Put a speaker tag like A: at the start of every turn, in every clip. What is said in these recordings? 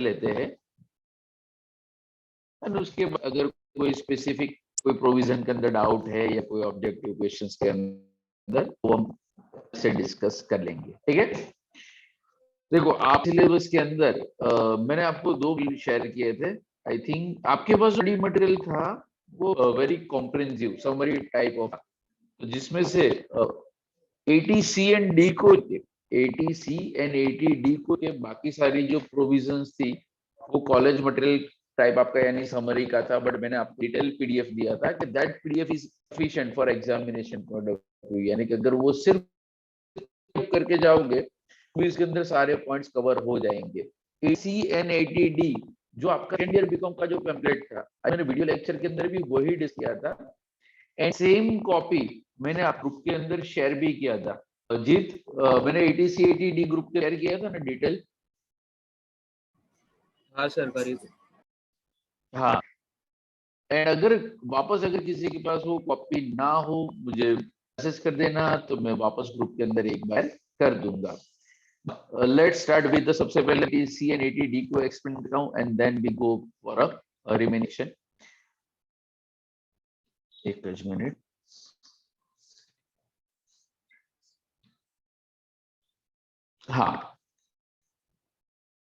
A: लेते हैं, और उसके बाद अगर कोई स्पेसिफिक कोई प्रोविजन के अंदर डाउट है या कोई ऑब्जेक्टिव क्वेश्चंस के अंदर वो हम से डिस्कस कर लेंगे। ठीक है, देखो आप सिलेबस के अंदर मैंने आपको 2 शेयर किए थे। आई थिंक आपके पास स्टडी मटेरियल था वो very comprehensive summary type of, जिसमें से 80C एंड डी को 80C एंड 80D को के बाकी सारी जो प्रोविजंस थी वो कॉलेज मटेरियल टाइप आपका यानी समरी का था, बट मैंने आपको डिटेल पीडीएफ दिया था कि that PDF is sufficient for examination point of view, यानी कि अगर वो सिर्फ करके जाओगे तो इसके अंदर सारे पॉइंट्स कवर हो जाएंगे। 80C एंड 80D जो आपका सेकेंड ईयर बीकॉम का जो पैम्पलेट था, मैंने वीडियो लेक्चर के अंदर भी वही डिस्कस किया था, एंड सेम कॉपी मैंने आप ग्रुप के अंदर शेयर भी किया था। जीत, मैंने 80C 80D ग्रुप के शेयर किया था ना डिटेल।
B: हाँ सर करी थी।
A: हाँ, एंड अगर वापस अगर किसी के पास वो कॉपी ना हो मुझे मैसेज कर देना, तो मैं वापस ग्रुप के अंदर एक बार कर दूंगा। लेट्स स्टार्ट विद सबसे पहले 80C एंड 80D को एक्सप्लेन करता हूं and then we go for a remuneration. एक मिनट, हाँ,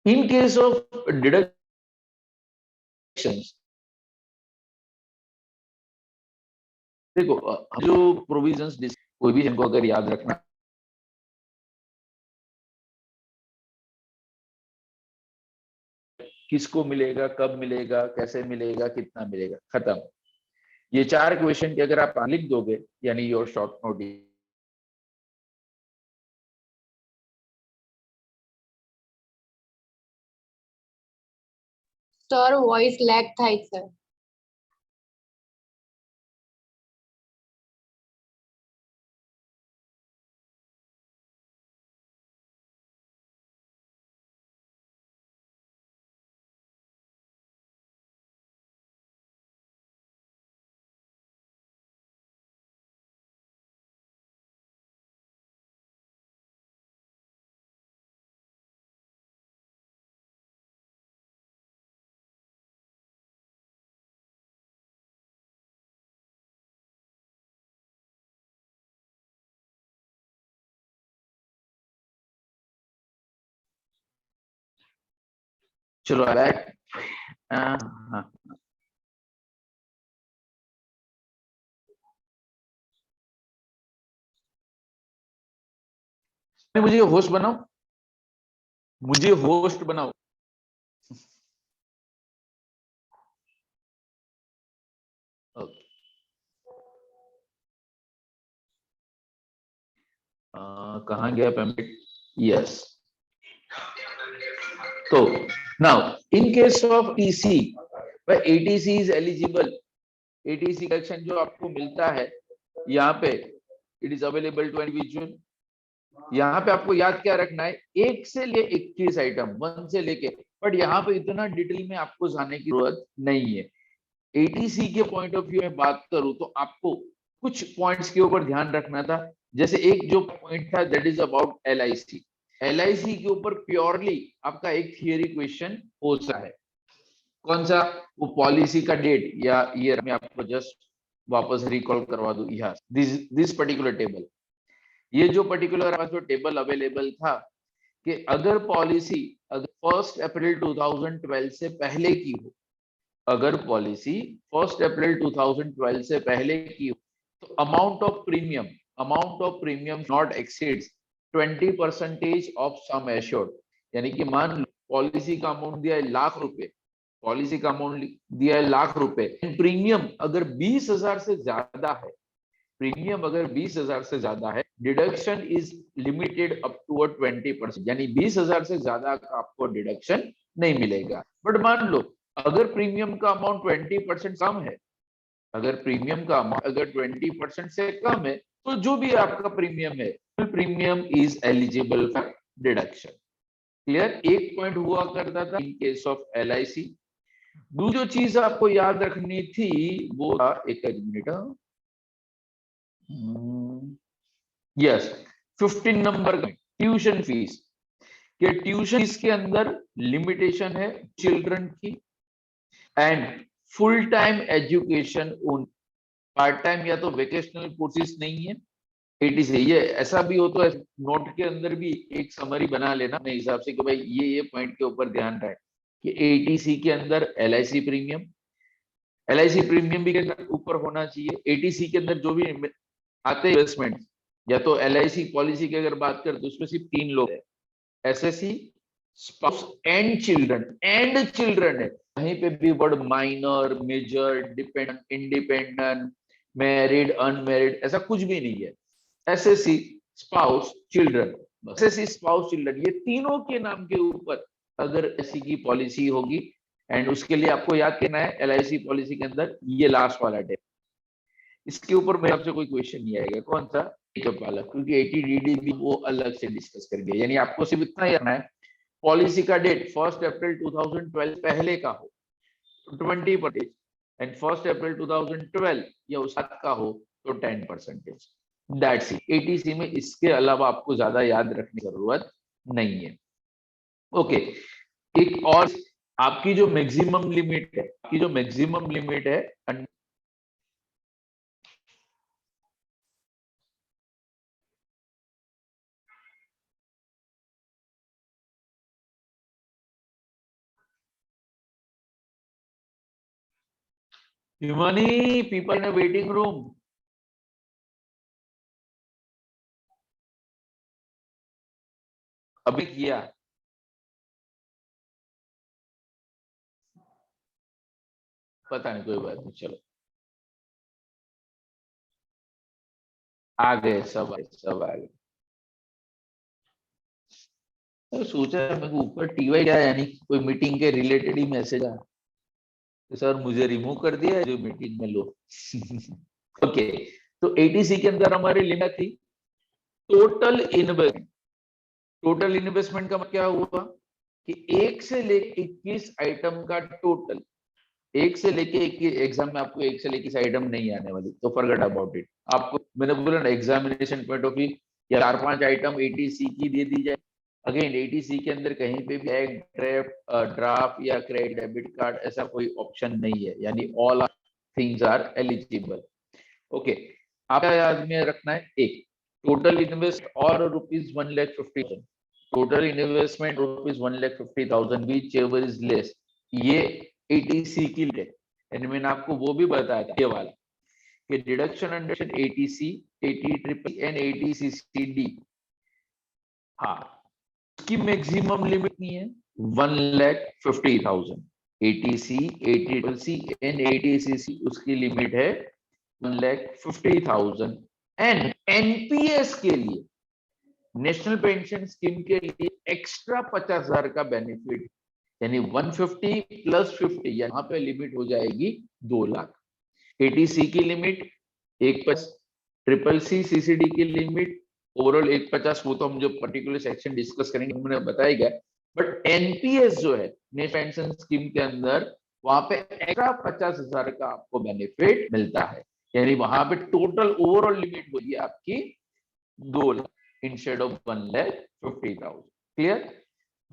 A: इन केस ऑफ डिडक्शंस देखो जो प्रोविजंस कोई भी इनको अगर याद रखना, किसको मिलेगा, कब मिलेगा, कैसे मिलेगा, कितना मिलेगा, खत्म। ये 4 क्वेश्चन के अगर आप लिख दोगे यानी your short note,
C: sir voice lag था सर।
A: चलो बैक। हाँ, मुझे होस्ट बनाओ, मुझे होस्ट बनाओ। ओके, कहाँ गया पैम्पलेट? यस, तो now in case of TC 80C is eligible. 80C collection जो आपको मिलता है यहाँ पे, it is available to individual. यहाँ पे आपको याद क्या रखना है, 1 से ले 21 आइटम, 1 से लेके, बट यहाँ पे इतना डिटेल में आपको जाने की जरूरत नहीं है। 80C के पॉइंट ऑफ व्यू में बात करूं तो आपको कुछ पॉइंट्स के ऊपर ध्यान रखना था। जैसे एक जो पॉइंट था that is about LIC। LIC के ऊपर प्योरली आपका एक थियरी क्वेश्चन हो सकता है। कौन सा? वो पॉलिसी का डेट या ईयर में आपको जस्ट वापस रिकॉल करवा दूं। यहाँ दिस पर्टिकुलर टेबल, ये जो पर्टिकुलर जो टेबल अवेलेबल था कि अगर पॉलिसी अगर 1 अप्रैल 2012 से पहले की हो, अगर पॉलिसी 1 अप्रैल 2012 से पहले की हो, तो amount of premium not exceeds 20% of sum assured. यानी कि मान लो पॉलिसी का अमाउंट दिया है ₹1,00,000, पॉलिसी का अमाउंट दिया है ₹1,00,000, प्रीमियम अगर 20,000 से ज्यादा है, प्रीमियम अगर 20,000 से ज्यादा है, deduction is limited up to 20%, यानी 20,000 से ज्यादा का आपको डिडक्शन नहीं मिलेगा। बट मान लो अगर प्रीमियम का अमाउंट 20% कम है, अगर प्रीमियम का अमाउंट अगर 20% से कम है, तो जो भी आपका प्रीमियम है, premium is eligible for deduction. Clear? एक पॉइंट हुआ करता था इन केस ऑफ LIC। दूसरी चीज आपको याद रखनी थी वो था, एक मिनट, यस, 15 नंबर का ट्यूशन फीस। कि ट्यूशन फीस के अंदर लिमिटेशन है चिल्ड्रन की, एंड फुल टाइम एजुकेशन उन, पार्ट टाइम या तो वेकेशनल कोर्सेज नहीं है। एटीसी ये ऐसा भी हो तो नोट के अंदर भी एक समरी बना लेना अपने हिसाब से कि भाई ये पॉइंट के ऊपर ध्यान रहे कि एटीसी के अंदर एलआईसी प्रीमियम, एलआईसी प्रीमियम भी ऊपर होना चाहिए। एटीसी के अंदर जो भी आते इन्वेस्टमेंट, या तो एलआईसी पॉलिसी की अगर बात करें तो उसमें सिर्फ 3 लोग है, एसएससी, स्पाउस एंड चिल्ड्रन है। कहीं पे भी word minor, major, dependent, independent, married, unmarried ऐसा कुछ भी नहीं है। SSC, spouse, children, SSC, spouse, children ये तीनों के नाम के ऊपर अगर ऐसी की पॉलिसी होगी, एंड उसके लिए आपको याद करना है एलआईसी पॉलिसी के अंदर ये लास्ट वाला डेट, इसके ऊपर मेरे आपसे कोई क्वेश्चन नहीं आएगा। कौन सा? वाला, क्योंकि 80DD भी वो अलग से डिस्कस करेंगे। यानी आपको सिर्फ इतना ही करना है पॉलिसी का डेट 1 अप्रैल 2012 पहले का हो 20%, एंड 1 अप्रैल 2012 या उस साथ का हो तो 10%। That's it. एटीसी में इसके अलावा आपको ज्यादा याद रखने की जरूरत नहीं है। ओके, एक और आपकी जो मैक्सिमम लिमिट है, आपकी जो मैक्सिमम लिमिट है Himani, people in a waiting room. अभी किया पता नहीं, कोई बात नहीं, चलो आ गए, सब आ गए, सब आ गए। तो सोचा मेरे को ऊपर टीवाई क्या, यानी कोई मीटिंग के रिलेटेड ही मैसेज आया तो सर मुझे रिमूव कर दिया जो मीटिंग में लो। ओके, तो एटीसी के अंदर हमारी लिमिट थी टोटल इन्वेस्टमेंट। टोटल इन्वेस्टमेंट का मतलब क्या हुआ कि 1 से लेकर 21 आइटम का टोटल, 1 से लेके 21, एग्जाम में आपको 1 से लेके 21 आइटम नहीं आने वाली तो फॉरगेट अबाउट इट। आपको मैंने बोला ना एग्जामिनेशन पॉइंट ऑफ व्यू या 4-5 आइटम एटीसी की दे दी जाए। अगेन एटीसी के अंदर कहीं पे भी एक ड्राफ्ट या क्रेडिट डेबिट कार्ड ऐसा कोई ऑप्शन नहीं है, यानी all things are eligible. Okay, आपका याद में रखना है एक टोटल इन्वेस्ट और ₹1,50,000, total investment ₹1,50,000 which ever is less, ये एटीसी की है। यानी मैंने आपको वो भी बताया था ये वाला कि deduction under eighty C, eighty and eighty CCD, हाँ उसकी मैक्सिमम लिमिट नहीं है 1,50,000। एटीसी, एटीसी एंड एटीसीसी उसकी लिमिट है 1,50,000। एंड एनपीएस के लिए, नेशनल पेंशन स्कीम के लिए एक्स्ट्रा 50,000 का बेनिफिट, यानी 150 प्लस 50, यहाँ पे लिमिट हो जाएगी 2 लाख। एटीसी की लिमिट 150, ट्रिपल सी सीसीडी की लिमिट ओवरऑल 150, वो तो हम जो पर्टिकुलर सेक्शन डिस्कस करेंगे उन्होंने बताया गया। बट एनपीएस जो है नेशनल पेंशन स्कीम के अंदर, वहां पे एक्स्ट्रा 50,000 का आपको बेनिफिट मिलता है, यानी वहां पे टोटल ओवरऑल लिमिट होगी आपकी 2 लाख इंस्टेड ऑफ 1,50,000। क्लियर?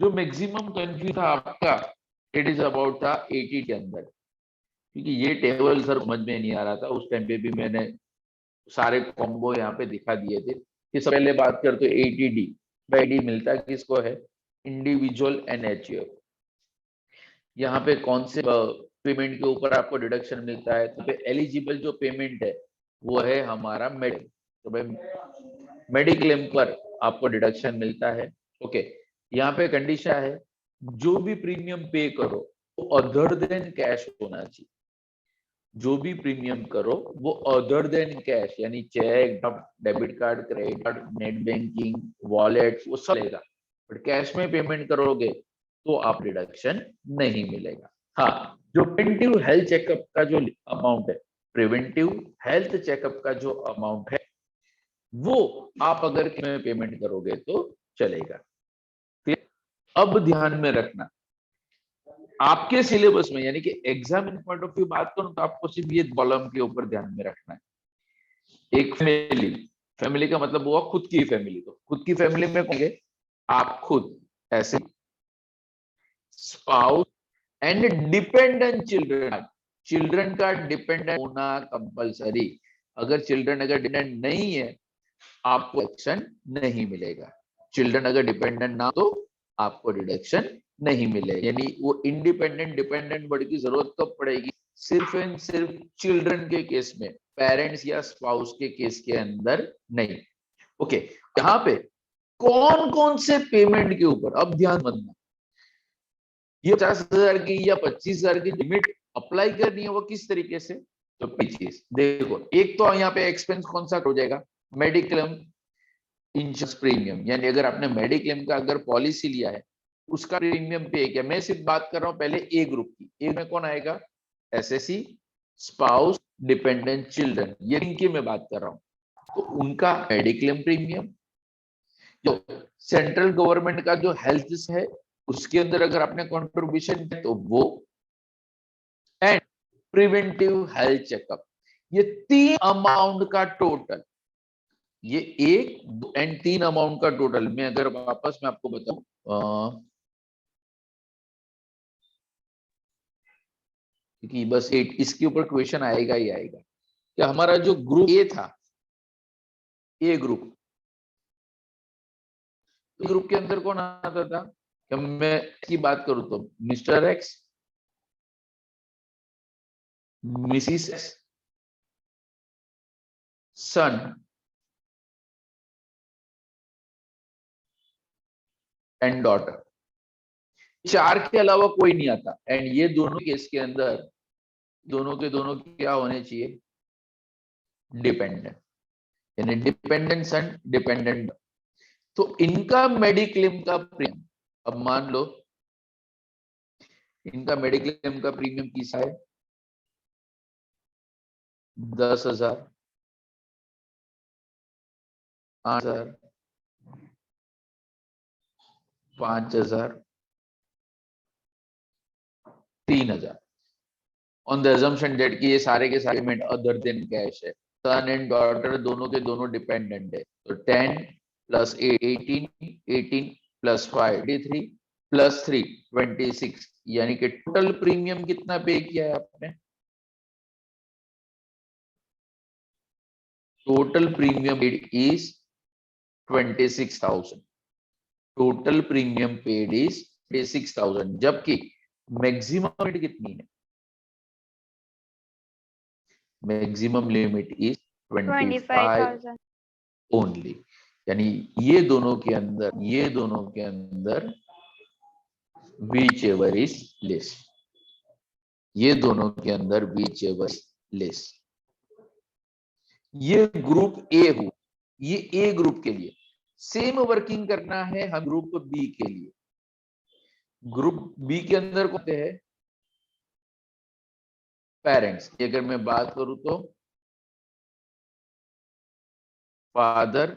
A: जो मैक्सिमम कंफ्यूज था आपका, इट इज अबाउट था 80 के अंदर, क्योंकि ये टेबल सर समझ में नहीं आ रहा था उस टाइम पे भी, मैंने सारे कॉम्बो यहाँ पे दिखा दिए थे कि सब पहले बात करते 80D बाई डी मिलता किसको है, इंडिविजुअल एनएचओ। यहाँ पे कौन से पेमेंट के ऊपर आपको डिडक्शन मिलता है, तो एलिजिबल जो पेमेंट है वो है हमारा मेड, तो भाई मेडिक्लेम पर आपको डिडक्शन मिलता है। ओके, यहाँ पे कंडीशन है जो भी प्रीमियम पे करो वो अदर देन कैश होना चाहिए। जो भी प्रीमियम करो वो अदर देन कैश, यानी cheque, debit card, credit card, net banking, wallet, वो सब लेगा। बट कैश में पेमेंट करोगे तो आप डिडक्शन नहीं मिलेगा। हाँ, जो प्रिवेंटिव हेल्थ चेकअप का जो अमाउंट है, प्रिवेंटिव हेल्थ चेकअप का जो अमाउंट है वो आप अगर पेमेंट करोगे तो चलेगा। अब ध्यान में रखना आपके सिलेबस में, यानी कि एग्जाम पॉइंट ऑफ व्यू बात करूं तो आपको सिर्फ ये कॉलम के ऊपर ध्यान में रखना है। एक फैमिली, फैमिली का मतलब हुआ खुद की फैमिली, तो खुद की फैमिली में कहोगे आप खुद ऐसे spouse and dependent children, children का डिपेंडेंट होना कंपलसरी, अगर चिल्ड्रन अगर डिपेंडेंट नहीं है आपको डिडक्शन नहीं मिलेगा, चिल्ड्रन अगर डिपेंडेंट ना तो आपको डिडक्शन नहीं मिलेगा। यानी वो इंडिपेंडेंट डिपेंडेंट वर्ड की जरूरत कब पड़ेगी, सिर्फ एंड सिर्फ चिल्ड्रन के केस में, पेरेंट्स या स्पाउस के केस के अंदर नहीं। ओके, यहाँ पे कौन कौन से पेमेंट के ऊपर, अब ध्यान रखना, ये 50,000 की या 25,000 की लिमिट अप्लाई करनी है वो किस तरीके से, तो चीज देखो, एक तो यहाँ पे एक्सपेंस कौन सा हो जाएगा, मेडिक्लेम इंश्योरेंस प्रीमियम, यानी अगर आपने मेडिक्लेम का अगर पॉलिसी लिया है उसका प्रीमियम पे किया। मैं सिर्फ बात कर रहा हूं पहले ए ग्रुप की, ए में कौन आएगा, एसएससी, स्पाउस, डिपेंडेंट चिल्ड्रन, ये इनकी मैं बात कर रहा हूं, तो उनका मेडिक्लेम प्रीमियम, जो सेंट्रल गवर्नमेंट का जो हेल्थ है उसके अंदर अगर आपने कंट्रीब्यूशन किया तो वो, एंड प्रिवेंटिव हेल्थ चेकअप, ये 3 अमाउंट का टोटल, ये 1 एंड 3 अमाउंट का टोटल, मैं अगर वापस मैं आपको बताऊं, क्योंकि बस इसके ऊपर क्वेश्चन आएगा ही आएगा, कि हमारा जो ग्रुप ए था, ए ग्रुप, ग्रुप के अंदर कौन आता था, कि मैं की बात करूं तो mister X, Mrs X, son and daughter, 4 के अलावा कोई नहीं आता। एंड ये दोनों केस के अंदर दोनों के दोनों क्या होने चाहिए, डिपेंडेंट, यानी डिपेंडेंट सन डिपेंडेंट। तो इनका मेडिक्लेम का प्रीमियम, अब मान लो इनका मेडिक्लेम का प्रीमियम किसा है, 10,000, 8,000, 5,000, 3,000, ऑन द अजम्पशन डेट की ये सारे के सारे पेमेंट अदर देन कैश है। सन एंड डॉटर दोनों के दोनों डिपेंडेंट है, तो 10 प्लस 8 18, 18 प्लस 5 23 प्लस 3 26, यानी कि टोटल प्रीमियम कितना पे किया है आपने, total premium paid is 26,000, total premium paid is 26,000, जबकि मैक्सिमम रेट कितनी है, मैक्सिमम लिमिट इज 25 ओनली, यानी ये दोनों के अंदर विच एवर इज लेस, ये दोनों के अंदर विच एवर लेस। ये ग्रुप ए हो, ये ए ग्रुप के लिए सेम वर्किंग करना है हम ग्रुप बी के लिए। ग्रुप बी के अंदर कौन है, पेरेंट्स, अगर मैं बात करूं तो फादर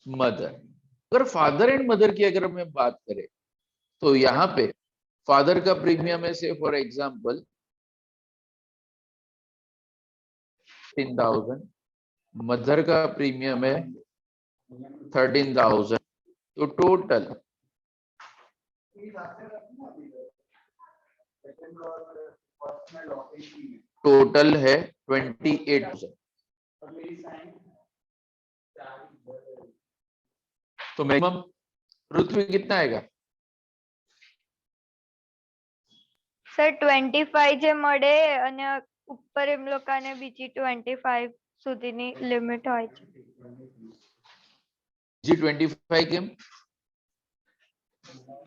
A: मदर, अगर फादर एंड मदर की अगर मैं बात करें तो यहाँ पे फादर का प्रीमियम है से फॉर एग्जांपल 10,000, मदर का प्रीमियम है 13,000, तो टोटल है 28,000। तो मैक्सिमम पृथ्वी कितना आएगा,
B: સર 25 જે મળે અને ઉપર એમ લોકોને બીજી 25 સુધીની લિમિટ હોય છે.
A: जी 25 કેમ,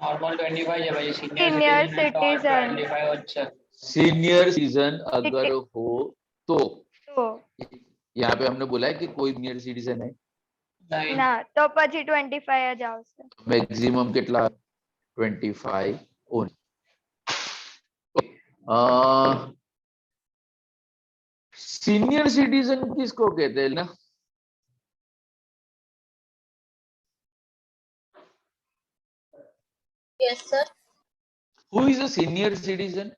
D: नॉर्मल 25 है भाई,
B: Senior citizen.
D: 25 है।
A: सीनियर सिटीजन अगर हो तो,
B: તો
A: यहाँ पे हमने बोला है कि कोई सीनियर सिटीजन है,
D: नहीं
B: ના તો પછી 25 જ આવશે.
A: मैक्सिमम कितना 25 ओनली। सीनियर सिटीजन किसको कहते हैं ना,
C: Yes, sir.
A: Who is a senior citizen,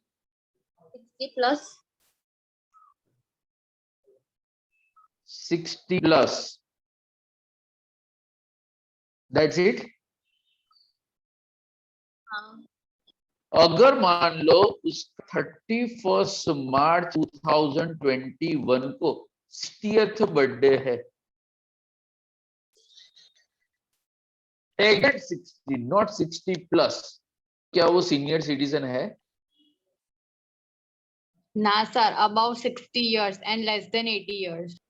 C: 60 plus.
A: 60 plus, that's it.
C: हाँ।
A: अगर मान लो उस 31 मार्च 2021 को 60th बर्थडे है, एग्जैक्ट 60 नॉट 60 प्लस, क्या वो सीनियर सिटीजन है?
E: ना sir, above 60 years and less than 80 years.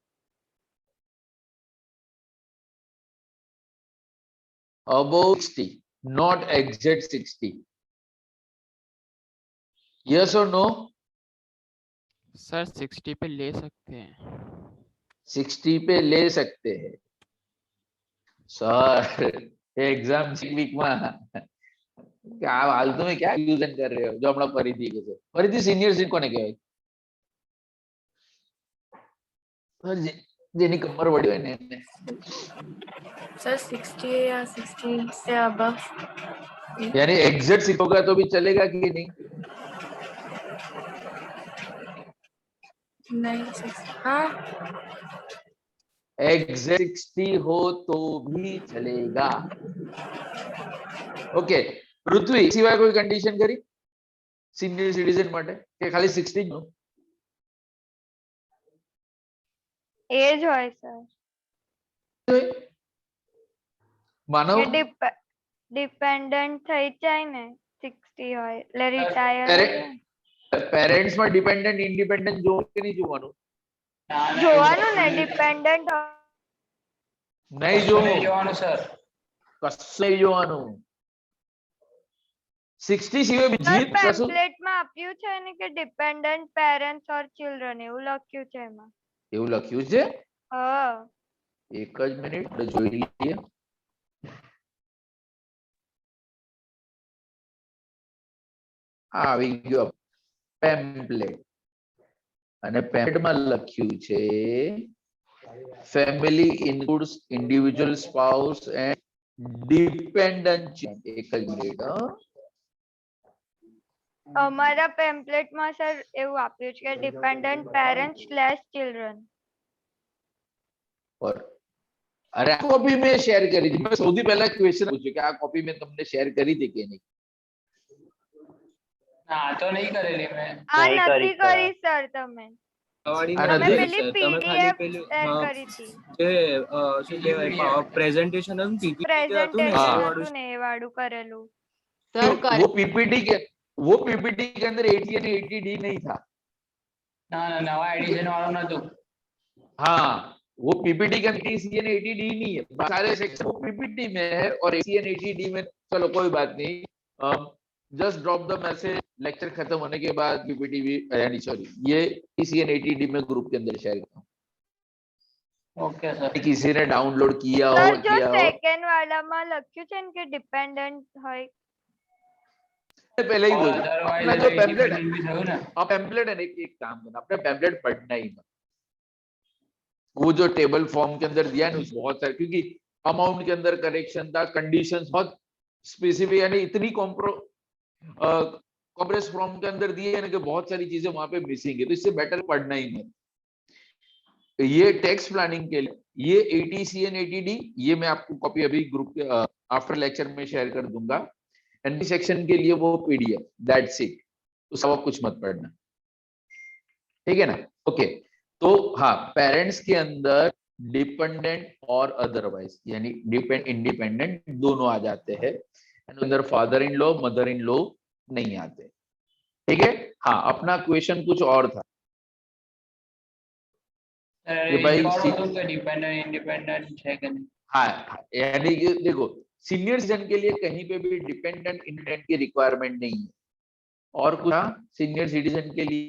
A: Above 60, not exact 60. Yes or no?
F: Sir 60 पे ले सकते हैं।
A: 60 पे ले सकते हैं सर। एग्जाम वीक में क्या फालतू में क्या यूजन कर रहे हो? जो हम लोग परिधि के से परिधि सीनियर सीट कोने कહેવાય? सर જેની કમર વળી હોય ને એને
G: सर 60 या 60 से अबव
A: यानी एग्जैक्ट सीखोगा तो भी चलेगा कि नहीं?
G: नहीं हाँ
A: एग्जैक्ट 60 हो तो भी चलेगा। ओके पृथ्वी सिवाय कोई कंडीशन करी सीनियर सिटीजन માટે કે ખાલી 60 નો
B: એજ હોય સર
A: માનવ
B: કે ડિપેન્ડન્ટ થઈ જાય ને 60 હોય એટલે રિટાયર
A: પેરેન્ટ્સ માં ડિપેન્ડન્ટ ઇન્ડિપેન્ડન્ટ જોવું કે નહીં જોવાનું?
B: જોવાનું ને ડિપેન્ડન્ટ
A: નહીં જોવું
D: જોવાનું સર,
A: કશું નહીં જોવાનું। 60 સિવાય બીજી
B: સર
A: કશું
B: પેમ્પલેટમાં આપ્યું છે ને કે ડિપેન્ડન્ટ પેરેન્ટ્સ ઓર ચિલ્ડ્રન એવું લખ્યું છે એમાં।
A: એવું લખ્યું છે?
B: હા
A: એક જ મિનિટ આપણે જોઈ લઈએ। આવી ગયો પેમ્પલેટ અને પેમ્પલેટમાં લખ્યું છે family includes individual spouse and dependent child. એક જ મિનિટ
B: અમારા પેમ્પલેટમાં સર એવું આપ્યું છે કે ડિપેન્ડન્ટ પેરેન્ટ્સ સ્લેશ ચિલ્ડ્રન।
A: और अरे कॉपी में शेयर करी थी। मैं સૌથી પહેલા ક્વેશ્ચન પૂછ્યું કે આ કોપી મેં તમને શેર કરી હતી કે નહીં?
D: ના તો નહીં કરેલી મેં।
B: આ નથી કરી સર તમે
H: તમારી
A: આ
B: તમે
A: નથી?
B: પેલી
H: તમે ખાલી
B: પીડીએફ
H: પેલું
B: શેર
H: હા,
B: કરી હતી
H: જે શું કહેવાય પ્રેઝન્ટેશન હતું પીપીટી હતું ને
B: પ્રેઝન્ટેશન
H: એ વાળું
B: હતું ને એ વાળું કરેલું।
E: सर
A: वो पीपीटी के अंदर 80 और 80D नहीं था।
D: ના ના નવા એડિશન વાળું નતું।
A: हाँ वो पीपीटी का 80 और 80D नहीं है, सारे सेक्शन वो पीपीटी में है और 80 और 80D में। चलो कोई बात नहीं, just drop the message, lecture खत्म होने के बाद पीपीटी भी यानी सॉरी ये 80 और 80D में ग्रुप के अंदर शेयर करो।
D: ઓકે સર,
A: किसी ने डाउनलोड किया हो
B: સર જો
A: किया हो
B: સેકન્ડ વાળામાં લખ્યું છે ને કે ડિપેન્ડન્ટ હોય
A: पहले ही बोल
D: અધરવાઇઝ
A: अपना जो पैम्पलेट है,
D: ઇન્ડિપેન્ડન્ટ બી થયું ને।
A: आप पैम्पलेट है ना, एक काम करना अपने पैम्पलेट पढ़ना ही मत। वो जो टेबल फॉर्म के अंदर दिया है ना उसमें बहुत सारे, क्योंकि अमाउंट के अंदर करेक्शन था, कंडीशंस बहुत स्पेसिफिक यानी इतनी कॉम्प्रेस फॉर्म के अंदर दिए है ना कि बहुत सारी चीजें वहां पे मिसिंग है, तो इससे बेटर पढ़ना ही मत। ये टेक्स्ट प्लानिंग के लिए ये 80C and 80D ये मैं आपको कॉपी अभी ग्रुप के आफ्टर लेक्चर में शेयर कर दूंगा। एनपी सेक्शन के लिए वो पीडीएफ, दैट्स इट, उसका कुछ मत पढ़ना, ठीक है ना? ओके तो हाँ पेरेंट्स के अंदर डिपेंडेंट और अदरवाइज यानी इंडिपेंडेंट दोनों आ जाते हैं, अंदर father in law mother in law नहीं आते, ठीक है? हाँ अपना क्वेश्चन कुछ और था
D: સર
A: ये भाई
D: રિકॉर्ड હતું કે ડિપેન્ડન્ટ ઇન્ડિપેન્ડન્ટ છે કે નહીં।
A: हाँ यानी कि देखो सीनियर सिटीजन के लिए कहीं पे भी डिपेंडेंट इंडिपेंडेंट की रिक्वायरमेंट नहीं है, और कुछ सीनियर सिटीजन के लिए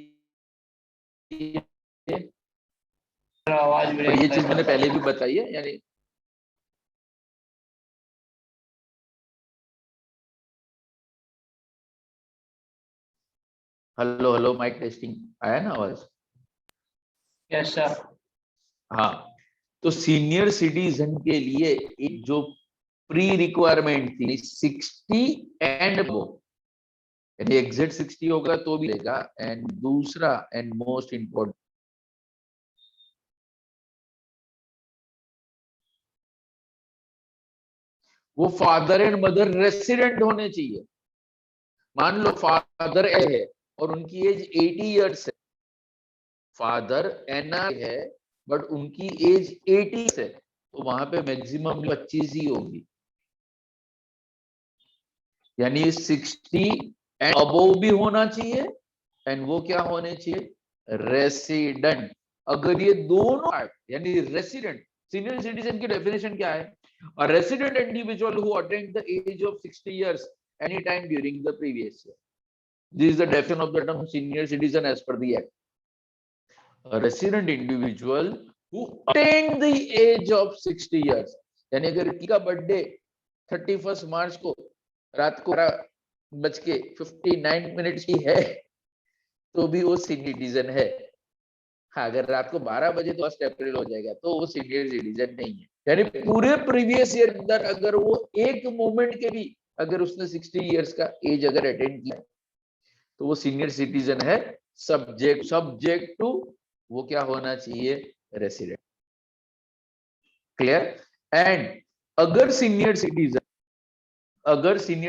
D: આવાજ
A: और
D: બ્રેક
A: ये
D: થાય
A: चीज मैंने
D: છે।
A: पहले भी बताई है। यानी हेलो हेलो माइक टेस्टिंग आया ना आवाज?
D: યસ સર,
A: हाँ तो सीनियर सिटीजन के लिए एक जो प्री रिक्वायरमेंट थी 60 एंड वो यानी एग्जैक्ट 60 होगा तो भी लेगा, एंड दूसरा एंड मोस्ट इंपॉर्टेंट वो फादर एंड मदर रेसिडेंट होने चाहिए। मान लो फादर ए है और उनकी एज 80 इयर्स है, फादर एनआर है बट उनकी एज 80 है, तो वहां पे मैक्सिमम 25 ही होगी, यानी 60 एंड अबोव भी होना चाहिए एंड वो क्या होने चाहिए, रेसिडेंट। अगर ये दोनों यानी रेसिडेंट, सीनियर सिटीजन की डेफिनेशन क्या है, a resident individual who attained the age of 60 years any time during the previous year. This is the definition of the term senior citizen as per the act. A resident individual who attained the age of 60 years, यानी अगर किसी का birthday 31 मार्च को रात को 12:59 की है तो भी वो सीनियर सिटीजन है। हाँ, अगर रात को 12 बजे तो 1 अप्रैल हो जाएगा तो वो सीनियर सिटीजन नहीं है। यानी पूरे प्रीवियस ईयर अंदर अगर वो एक मोमेंट के भी अगर उसने 60 इयर्स का एज अगर अटेंड किया तो वो सीनियर सिटीजन है, सब्जेक्ट टू वो क्या होना चाहिए, रेसिडेंट। क्लियर? एंड अगर सीनियर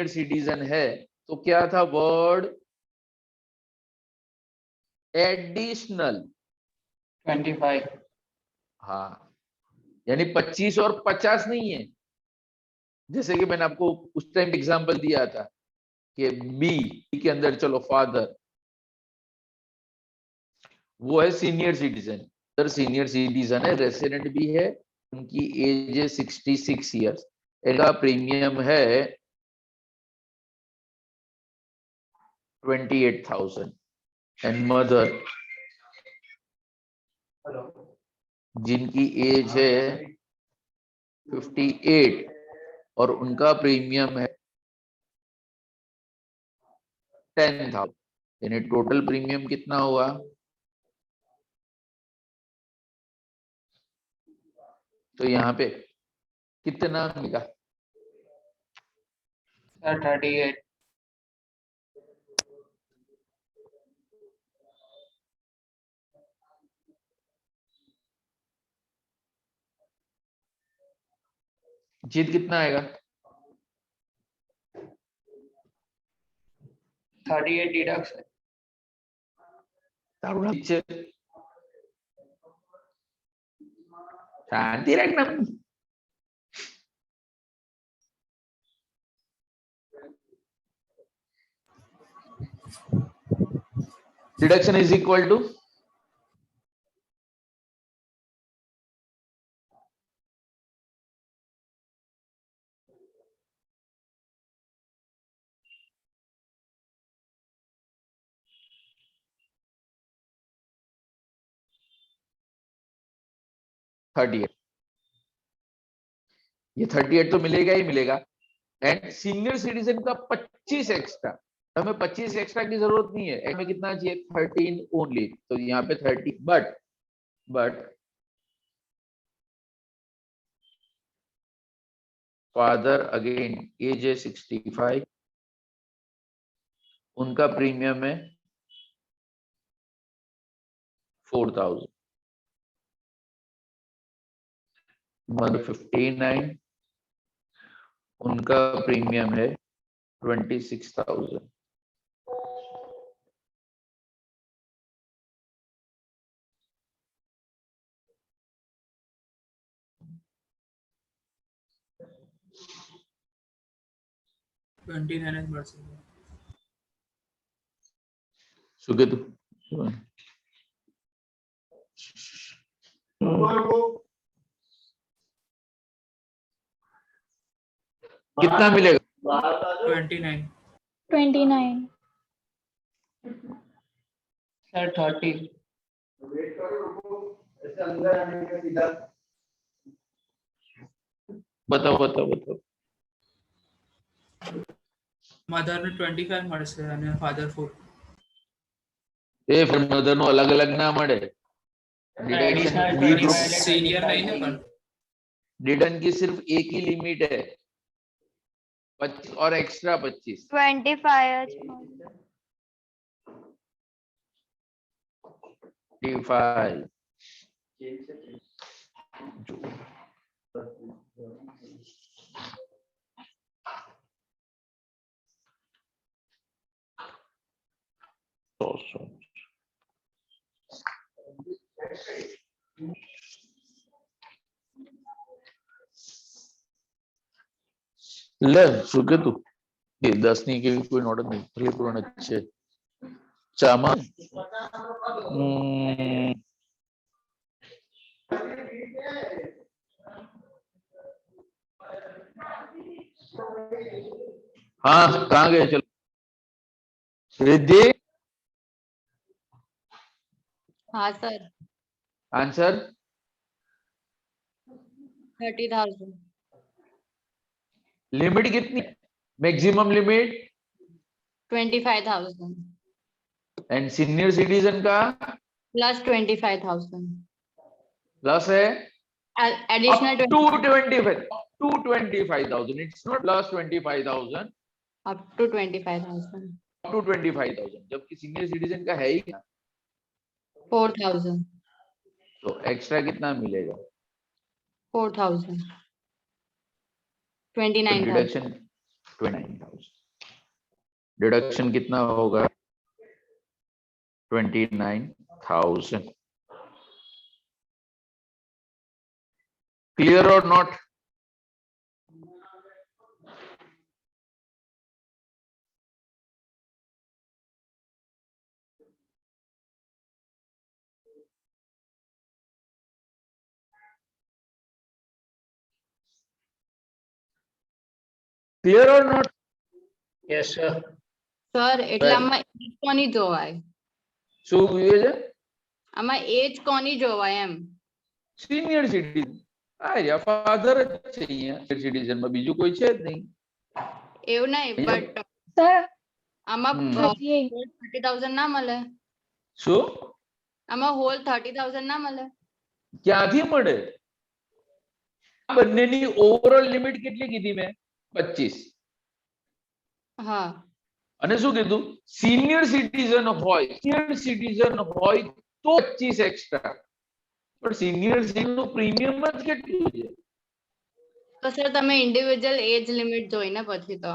A: सिटीजन है तो क्या था वर्ड, एडिशनल
D: 25.
A: हाँ, यानी 25 और 50 नहीं है। जैसे कि मैंने आपको उस टाइम एग्जांपल दिया था कि बी के अंदर चलो फादर वो है senior citizen, sir senior citizen है, रेसिडेंट भी है, उनकी एज है 66 इयर्स, इनका प्रीमियम है 28,000 एंड मदर जिनकी एज है 58 और उनका प्रीमियम है 10,000, यानी टोटल प्रीमियम कितना हुआ, तो यहाँ पे कितना मिला,
D: Sir, 38.
A: जीत कितना आएगा,
D: 38 deduction.
A: पीछे शांति रखना। डिडक्शन इज इक्वल टू $38, ये 38 तो मिलेगा ही मिलेगा। एंड सीनियर सिटीजन का 25 एक्स्ट्रा, हमें 25 एक्स्ट्रा की जरूरत नहीं है, हमें कितना चाहिए 13 ओनली, तो यहाँ पे 30, बट फादर अगेन एज है 65, उनका प्रीमियम है 4,000, मदर 59, उनका प्रीमियम है 26,000। सुकेतु कितना मिलेगा,
G: 29.
B: 29.
D: Sir, 30.
A: बताओ।
G: મધર ને 25 મળશે અને ફાધર 4.
A: એ ફિર મધર નો અલગ અલગ ના મળે,
D: Additional
A: બી
D: 25
A: ગ્રુપ
D: એટલે
G: સિનિયર નહીં ને
D: 25.
G: પણ
A: डिडक्शन की सिर्फ एक ही लिमिट है 25 और एक्स्ट्रा 25।
B: 25 જ મળે.
A: 25 जो ले શું કીધું કે 10 ની કેવી કોઈ નોટ નહીં, પરિપૂર્ણ જ છે. ચામાં हाँ कहाँ गए? चलो रिद्धि,
E: हाँ सर,
A: आंसर
E: 30,000.
A: लिमिट कितनी? Maximum limit
E: 25,000
A: and senior citizen का
E: plus 25,000.
A: प्लस है
E: Additional
A: up to 25,000. It's not plus 25,000,
E: up to 25,000.
A: up to 25,000. जबकि सीनियर सिटीजन का है ही ना,
E: 4,000.
A: तो एक्स्ट्रा कितना मिलेगा?
E: 4,000. 29,000.
A: डिडक्शन 29,000. डिडक्शन कितना होगा? 29,000. क्लियर और नॉट? क्लियर और नॉट?
D: Yes, sir.
E: સર એટલે આમાં એજ કોની જોવાય?
A: શું જોઈએ છે?
E: આમાં એજ કોની જોવાય એમ?
A: Senior citizen. આ ફાધર જ છે અહીંયા સિટીઝન માં, બીજું કોઈ છે જ નહીં.
E: એવું નહીં, બટ
B: સર
E: આમાં
A: હમ.
E: 30,000 ના મળે?
A: શું?
E: આમાં હોલ 30,000 ના મળે?
A: ક્યાંથી મળે? આ બંનેની ઓવરઓલ લિમિટ કેટલી કીધી મેં? 25.
E: હા,
A: અને શું કીધું? સિનિયર સિટીઝન હોય તો 25 એક્સ્ટ્રા. પણ સિનિયર સિટીઝન નું પ્રીમિયમ જ કેટલું છે?
E: તો સર તમે ઇન્ડિવિડ્યુઅલ એજ લિમિટ જોઈને પછી તો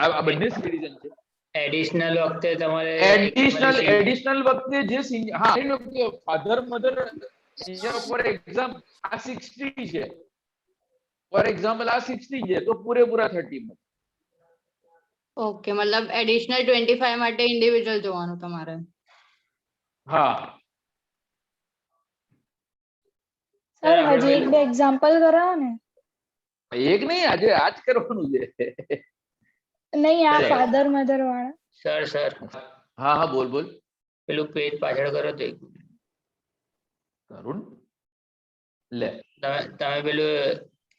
A: આ બંને સિટીઝન છે.
D: Additional વખતે તમારે
A: એડિશનલ વખતે જે હા ફાધર મધર, ફોર એક્ઝામ્પલ આ 60 છે, ફોર એક્ઝામ્પલ આ 60 છે, તો પૂરેપૂરા 30 મળે.
E: ઓકે, મતલબ એડિશનલ 25 માટે ઇન્ડિવિડ્યુઅલ જોવાનું તમારે.
A: હા,
B: સર હજી એક બે એક્ઝામ્પલ કરાવો ને.
A: એક નહીં, આજે આજ કરવાનું છે.
B: નહીં, આ
A: ચલો.
B: ફાધર મધર વાળા.
D: સર
A: હા હા બોલ બોલ
D: પેલું પેજ પાછળ કરો તો
A: કરુણ. લે
D: તમે પેલું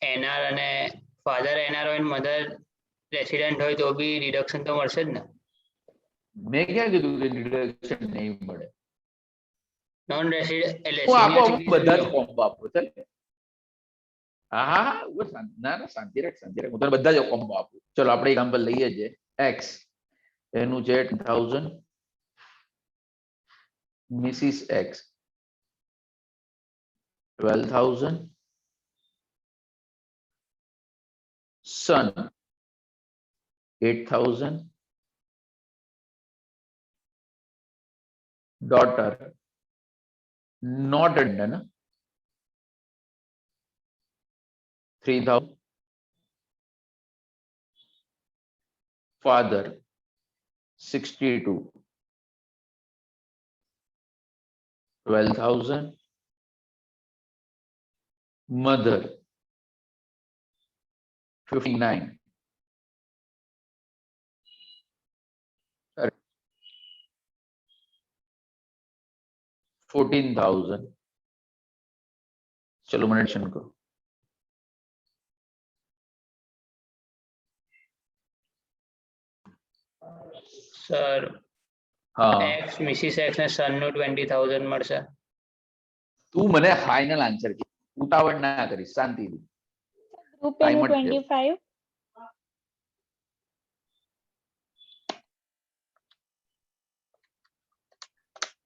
D: એનઆર અને ફાધર એનઆર હોય મધર રેસિડેન્ટ હોય તો બી ડિડક્શન તો મળશે જ ને?
A: મેં ક્યાં કીધું કે ડિડક્શન નહીં મળે?
D: નોન રેસિડેન્ટ એટલે
A: હું આપો
D: senior
A: બધા જ
D: citizen
A: કોમ્બો આપું. ચાલ હા હા હા ઉભો ના ના શાંતિ રાખ હું તને બધા જ કોમ્બો આપું. ચલો આપણે એક્ઝામ્પલ લઈએ છે. એક્સ એનું છે 1000, Mrs x 12,000, son 8,000, daughter not under 3,000, father 62, 12,000, mother 59, 14,000. चलो मेडिटेशन को
D: સર
A: हाँ
D: એક્સ મિસિસ એક્સ ને સન નું 20,000 મળશે.
A: तू मने फाइनल आंसर की उतावળ ના કરી શાંતિ થી
B: ગ્રુપ
A: Time
B: એનું
A: જ થયો.
B: 25.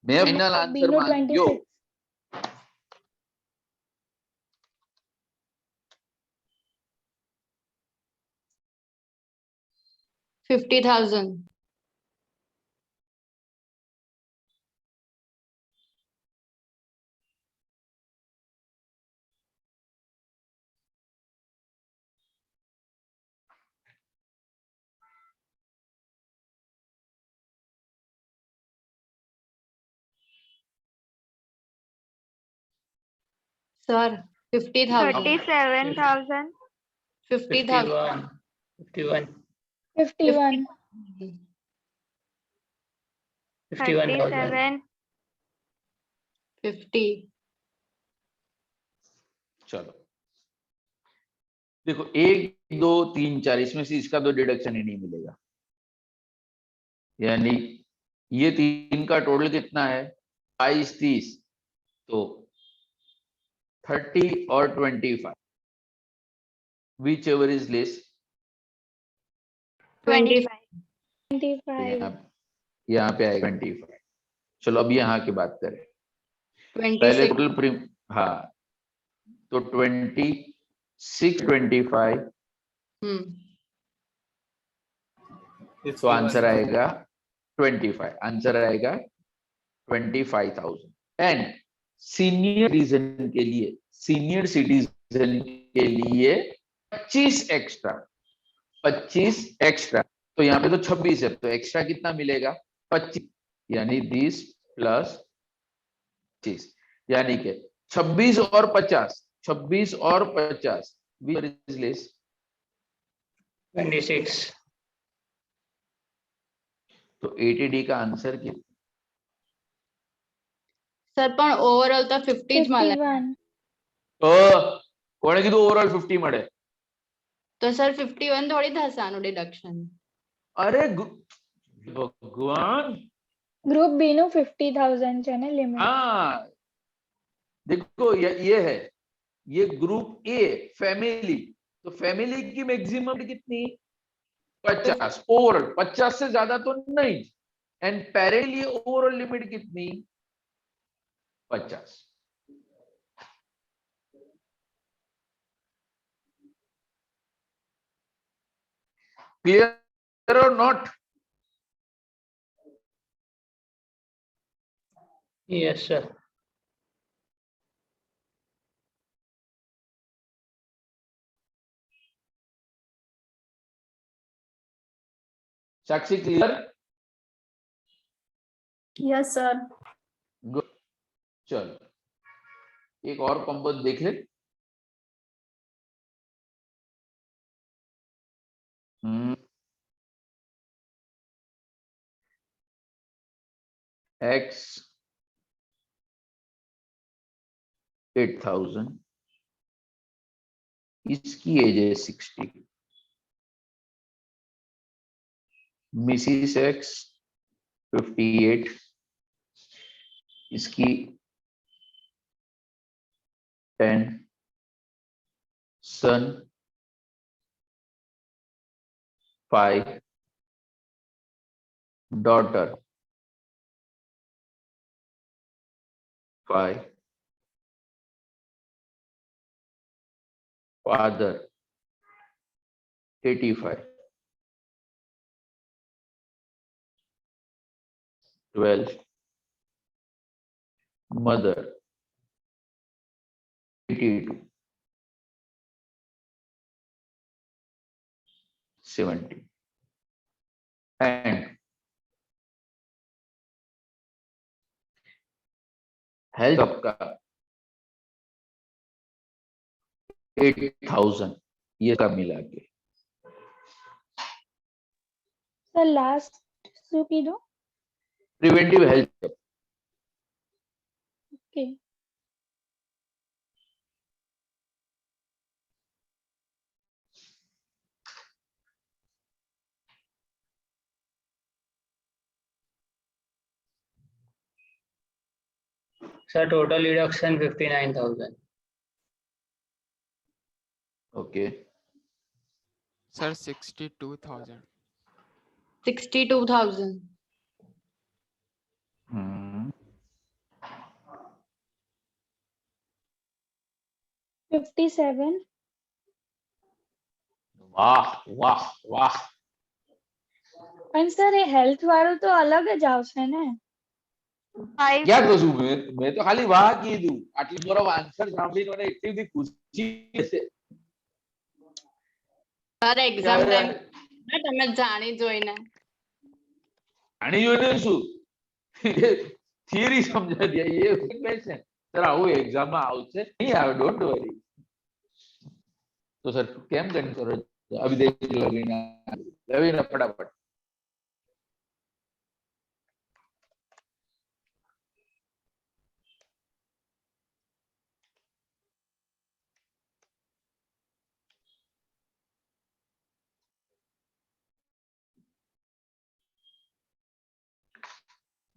A: मैं फाइनल आंसर
B: બીનું
A: માંગ્યો
B: 26.
E: 50,000. सर 50,000
B: 37,000
E: 50,000
D: 51
G: 51
D: 51,000
B: 37
E: 50
A: चलो देखो 1 2 3 4 इसमें से इसका तो डिडक्शन ही नहीं मिलेगा, यानी ये 3 का टोटल कितना है 22 30, तो 30 और 25 विच एवर इज लेस
E: 25
G: 25
A: यहाँ पे आएगा 25। चलो अब यहाँ की बात करें, पहले
E: 26
A: टोटल प्रीम, हाँ तो 26 25 तो आंसर आएगा 25, आंसर आएगा 25,000। एंड सीनियर सिटीजन के लिए, सीनियर सिटीजन के लिए 25 एक्स्ट्रा, 25 एक्स्ट्रा, तो यहाँ पे तो 26 है, तो एक्स्ट्रा कितना मिलेगा 25, यानी 20 प्लस 25, यानी कि 26 और 50, 26 और 50 which is less
D: 26
A: तो 80D का आंसर कितना?
E: સર પણ ઓવરઓલ તો 50 જ મળે
G: 51
A: કોણે કીધું ઓવરઓલ 50 મળે?
E: તો સર 51 થોડી થશે આનું ડિડક્શન
A: અરે ભગવાન,
G: ગ્રુપ બી નું 50,000 છે ને લિમિટ
A: हाँ देखो ये है, ये ग्रुप ए फैमिली, तो फैमिली की मैक्सिमम कितनी 50, ओवरऑल 50 से ज्यादा तो नहीं, एंड पेरेंट लिए ओवरऑल लिमिट कितनी 50। क्लियर और not?
D: Yes sir
A: Sakshi clear?
C: Yes, sir.
A: Good, चलो एक और कॉम्बो देख ले। एक्स 8,000, इसकी एज है 60, मिसिस एक्स 58, इसकी 10, सन 5, daughter 5, father 85, 12, mother 82, 70, and health आपका 8,000, ये सब मिला के
G: સર લાસ્ટ શું કીધું
A: preventive health.
G: Okay
D: sir total deduction 59,000
A: okay
F: sir 62,000
E: 62,000
G: 57
A: वाह वाह वाह,
G: પણ સર એ હેલ્થ વાળું તો અલગ જ આવશે ને
B: 5
A: क्या करूं मैं तो खाली वाह कीधું, આટલી બરો આન્સર સાંભળીને મને એટલી બધી ખુશી છે।
E: સર એક્ઝામ ટાઈમ ના તમે જાણી જોઈને
A: જાણી જોઈને શું થિયરી સમજા दिया, ये क्वेश्चन સર આવું એક્ઝામમાં આવશે નહીં આવે, ડોન્ટ વરી. તો સર કેમ ગણ કરો છો? અભી દેખ લવીના ફટાફટ.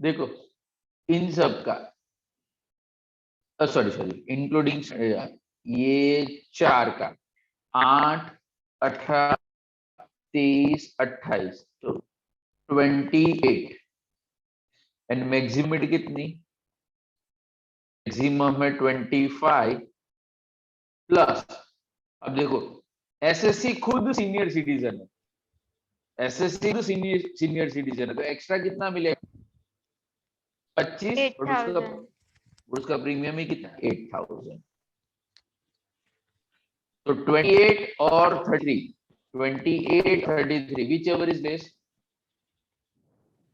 A: देखो इन सब का सॉरी इंक्लूडिंग ये 4 का 8, 18, 23, 28 तो 28 एंड मैक्सिमम कितनी? मैक्सिमम है 25 प्लस. अब देखो एसएससी खुद सीनियर सिटीजन है, एसएससी खुद सीनियर सिटीजन है, तो एक्स्ट्रा कितना मिलेगा? 25 और उसका प्रीमियम ही कितना? 8000. तो 28 और 33, 28, 33, which ever is less?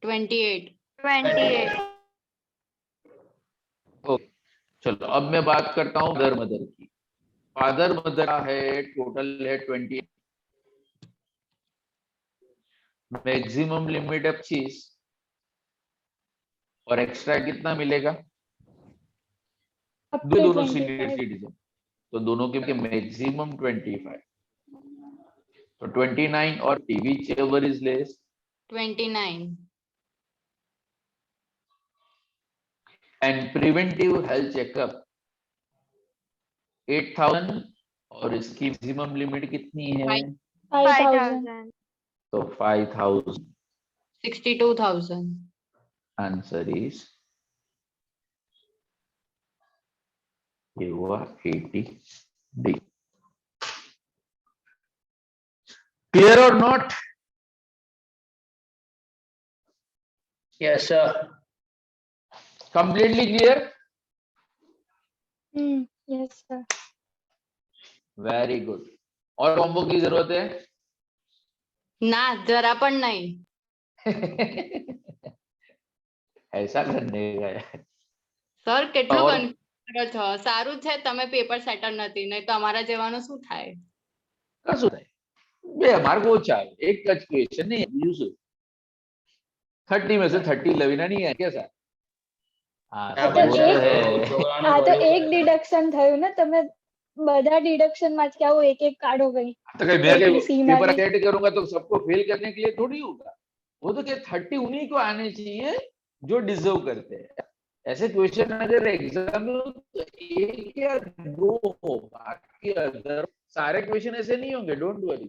E: 28.
B: 28.
A: Okay चलो अब मैं बात करता हूँ फादर मदर की. फादर मदर का है टोटल है 28, मैक्सिमम लिमिट है 25 और एक्स्ट्रा कितना मिलेगा? दोनों सीनियर सिटीजन, तो दोनों के मैक्सिमम 25, तो 29 और which ever is less?
E: 29.
A: And preventive health checkup 8000 और इसकी मैक्सिमम लिमिट कितनी है?
B: 5000.
A: तो 5000.
E: 62,000.
A: आंसर इज ये हुआ 80 डी. क्लियर और not?
D: Yes sir.
A: Completely clear?
G: Yes sir.
A: Very good. और कॉम्बो की जरूरत है?
E: ના જરા પણ નહીં.
A: ऐसा करने का यार.
E: સર કેટલું
A: और
E: કન્ફ્યુઝ કરો છો. સારું છે તમે પેપર સેટર નથી, નહીં તો અમારા જવાનું શું થાય?
A: કશું થાય બે हमारे को चाहे एक टच क्वेश्चन नहीं यूज 30 में से 30 लवीना नहीं है कैसा? हाँ
G: આ તો
A: वो तो
G: એક
A: है.
G: આ તો એક ડિડક્શન થયું ને, તમે બધા ડિડક્શન માં જ આવું એક એક કાઢો ગઈ.
A: तो कहीं मैं
G: ABC में
A: पेपर
G: भी।
A: सेट करूंगा तो सबको फेल करने के लिए थोड़ी होगा. वो तो क्या 30 उन्हीं को आने चाहिए जो डिजर्व करते हैं. ऐसे क्वेश्चन अगर एग्जाम में हो तो एक या दो हो, बाकी अदर सारे क्वेश्चन ऐसे नहीं होंगे. Don't worry.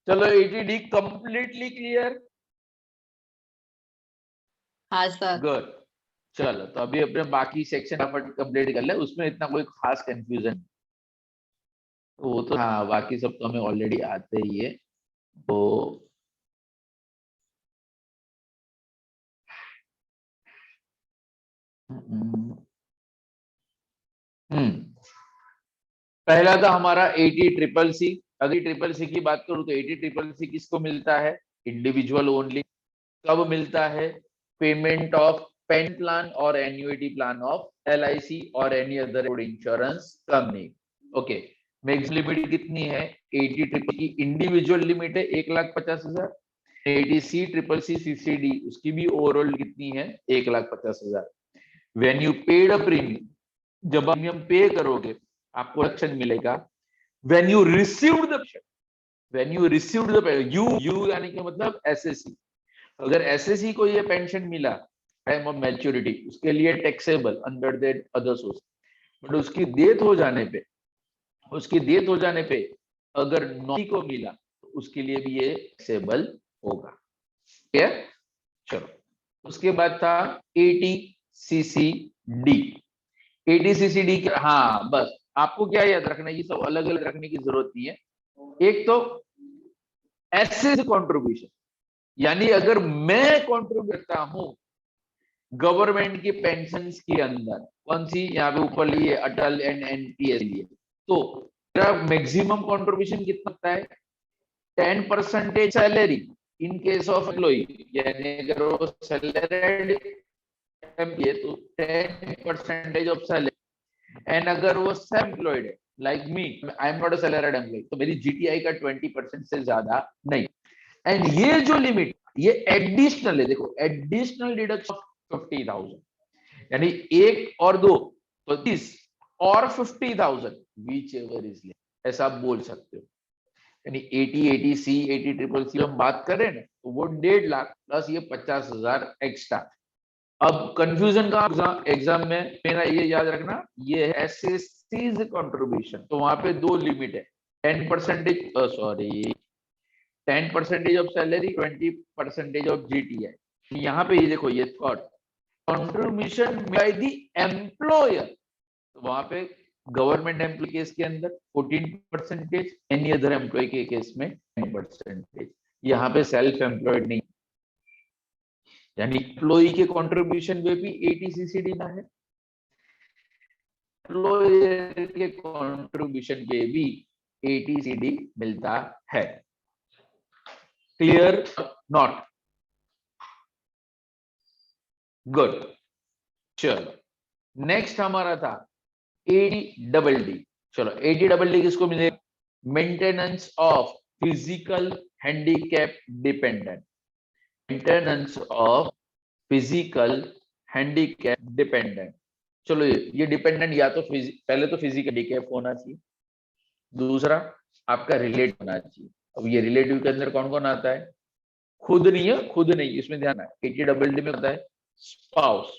A: चलो 80D कंप्लीटली क्लियर?
E: હા સર.
A: गुड. चलो तो अभी अपने बाकी सेक्शन कंप्लीट कर ले, उसमें इतना कोई खास कंफ्यूजन वो तो हाँ बाकी सब तो हमें ऑलरेडी आते ही है. तो पहला था हमारा 80CCC. अगर CCC की बात करूं तो 80CCC किसको मिलता है? Individual only. कब मिलता है? पेमेंट ऑफ पेन प्लान और एन्युइटी प्लान ऑफ LIC और any other insurance company. Okay maximum limit कितनी है? 80CCC की इंडिविजुअल लिमिट है 1,50,000. 80CCC उसकी भी ओवरऑल कितनी है? 1,50,000. When you paid a premium, जब प्रीमियम पे करोगे आपको रक्षण मिलेगा. When you received the you यानी कि मतलब एसएससी, अगर एसएससी को ये पेंशन मिला टाइम ऑफ मैच्योरिटी, उसके लिए taxable under the other source. But उसकी डेथ हो जाने पे अगर नॉटी को मिला तो उसके लिए भी ये टैक्सेबल होगा. क्लियर? चलो उसके बाद था 80CCD. 80CCD हाँ बस आपको क्या याद रखना है, ये सब अलग अलग रखने की जरूरत नहीं है. एक तो एसएस कंट्रीब्यूशन, यानी अगर मैं कंट्रीब्यूट करता हूं गवर्नमेंट की पेंशन के अंदर, कौन सी यहाँ पे ऊपर लिए अटल एंड एनपीएस लिए, तो मेरा मैक्सिमम कंट्रीब्यूशन कितना होता है? 10% salary in case of employee, यानी अगर वो सैलरीड एम्प्लॉय तो 10% ऑफ सैलरी, एंड अगर वो सेल्फ एम्प्लॉयड है like me, I am not a salaried employ, तो मेरी जीटीआई का 20% से ज्यादा नहीं। एंड ये जो लिमिट ये एडिशनल है, देखो एडिशनल डिडक्शन ऑफ 50,000, यानी 1 और 2 तो 30 और 50,000 विच एवर इज लेस, ऐसा आप बोल सकते हो। यानी 80 सी 80 हम बात करें ना तो वो 1.5 लाख प्लस ये 50,000 एक्स्ट्रा। अब कंफ्यूजन का एग्जाम में मेरा ये याद रखना, ये है एसएससीज कंट्रीब्यूशन, तो वहां पे 2 लिमिट है, 10% sorry 10% of salary, 20% of GTI. यहाँ पे ये देखो ये thought contribution by the employer, तो वहां पे गवर्नमेंट एम्प्लॉय केस के अंदर 14%, एनी अदर एम्प्लॉय के केस में 10%। यहाँ पे सेल्फ एम्प्लॉयड नहीं, यानी एम्प्लॉय के कंट्रीब्यूशन में भी 80सीसीडी ना है, एम्प्लॉयर के कंट्रीब्यूशन पे भी 80सीडी मिलता है। Clear not? गुड। चलो नेक्स्ट हमारा था ADDD। चलो ADDD किसको मिलेगा? Maintenance of physical handicap dependent, maintenance of physical handicap dependent. चलो ये डिपेंडेंट या तो पहले तो फिजिकल हैंडीकैप होना चाहिए, दूसरा आपका रिलेटिव होना चाहिए। अब ये रिलेटिव के अंदर कौन कौन आता है? खुद नहीं है, खुद नहीं, इसमें ध्यान है। ADDD में होता है spouse,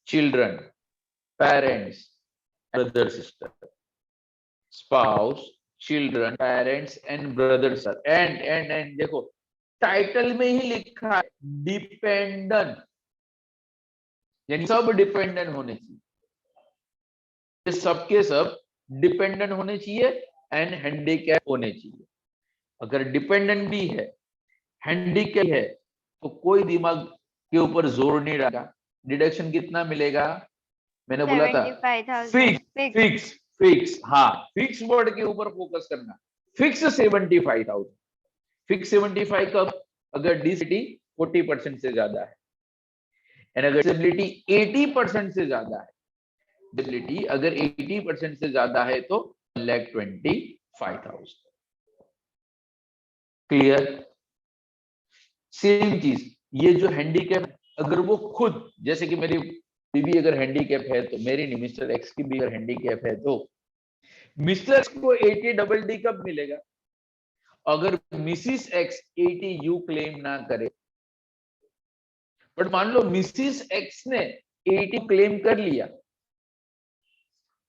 A: children, parents, brother sister, spouse, children, parents and brother sister, and देखो टाइटल में ही लिखा है डिपेंडेंट, यानी सब डिपेंडेंट होने चाहिए, ये सबके सब डिपेंडेंट होने चाहिए एंड हैंडीकैप होने चाहिए। अगर डिपेंडेंट भी है, हैंडीकैप है, तो कोई दिमाग के ऊपर जोर नहीं डाला। डिडक्शन कितना मिलेगा? मैंने बोला था
B: 75,000
A: फिक्स, हाँ फिक्स वर्ड के ऊपर फोकस करना। फिक्स 75,000, फिक्स 75 कब? अगर डिसेबिलिटी 40% से ज्यादा है, एंड अगर डिसेबिलिटी 80% से ज्यादा है, डिसेबिलिटी अगर 80% से ज्यादा है तो 1,25,000। क्लियर? सेम चीज ये जो हैंडीकैप, अगर वो खुद, जैसे कि मेरी बीबी अगर हैंडीकैप है तो मेरी नहीं, मिस्टर एक्स की भी अगर हैंडीकैप है तो मिस्टर एक्स को ADDD कब मिलेगा? अगर मिसिस एक्स 80U क्लेम ना करे। बट मान लो मिसिस एक्स ने 80 क्लेम कर लिया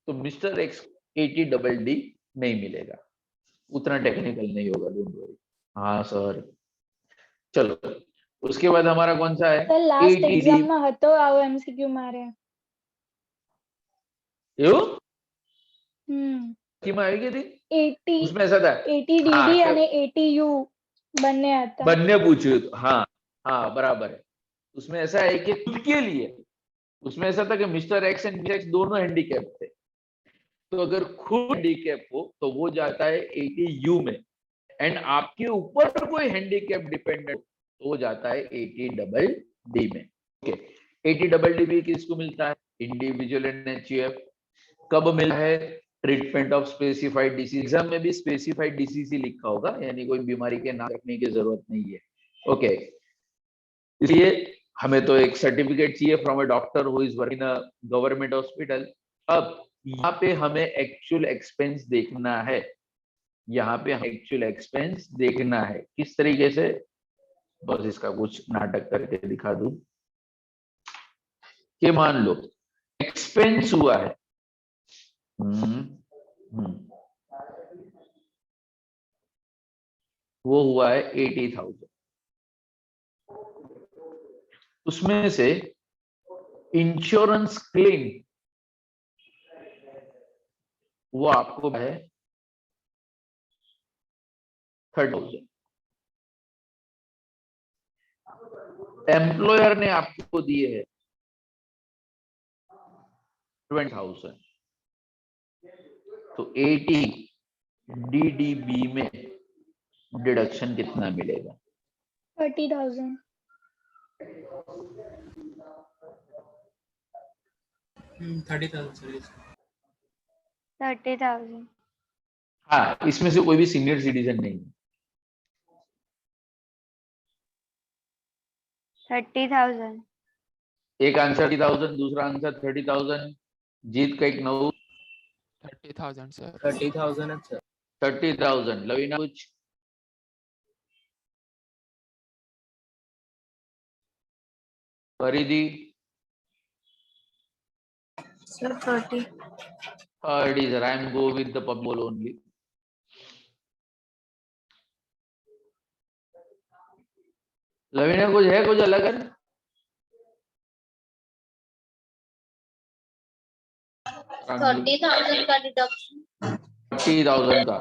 A: तो मिस्टर एक्स ADDD नहीं मिलेगा, उतना टेक्निकल नहीं होगा, डोंट वरी। हाँ सर। चलो उसके बाद हमारा कौन सा है?
G: સર લાસ્ટ
A: ADD
G: એક્ઝામમાં હતો આવો MCQ મારે
A: એવું
G: હમ
A: में आएगी थी,
G: 80
A: उसमें ऐसा था
G: 80
A: हाँ,
G: DD
A: कि
G: અને 80 U બંને હતા
A: बनने पूछे तो हाँ हाँ बराबर है। उसमें ऐसा है कि खुद के लिए, उसमें ऐसा था कि mister x and mister x दोनों हैंडीकैप थे, तो अगर खुद हैंडीकैप हो तो वो जाता है 80U में, एंड आपके ऊपर कोई हैंडीकैप डिपेंडेंट तो वो जाता है ADDD में। ओके, ADDD किसको मिलता है? Individual and HUF। कब मिला है? Treatment of specified disease. Exam में भी स्पेसिफाइड डिसीज ही लिखा होगा, यानी कोई बीमारी के नाम रखने की जरूरत नहीं है। ओके, इसलिए हमें तो एक सर्टिफिकेट चाहिए from a doctor who is working in a government hospital. अब यहाँ पे हमें एक्चुअल एक्सपेंस देखना है, यहाँ पे एक्चुअल एक्सपेंस देखना है किस तरीके से, बस इसका कुछ नाटक करके दिखा दूं कि मान लो एक्सपेंस हुआ है वो हुआ है 80,000, उसमें से इंश्योरेंस क्लेम वो आपको है 30,000, एम्प्लॉयर ने आपको दिए है 20,000, तो 80DDB में डिडक्शन कितना मिलेगा?
G: 30,000
H: 30,000
B: 30,000.
A: हाँ, इसमें से कोई भी सीनियर सिटीजन नहीं है।
B: 30,000.
A: एक आंसर 30,000, दूसरा आंसर 30,000, जीत का एक 9,
F: 30,000 sir.
H: 30,000 है सर।
A: 30,000। लवीना कुछ? परिधि?
C: Sir, 30.
A: 30 sir, I am go with the public only. Lavina कुछ है, कुछ अलग है?
C: 30,000 का डिडक्शन.
A: 30,000 का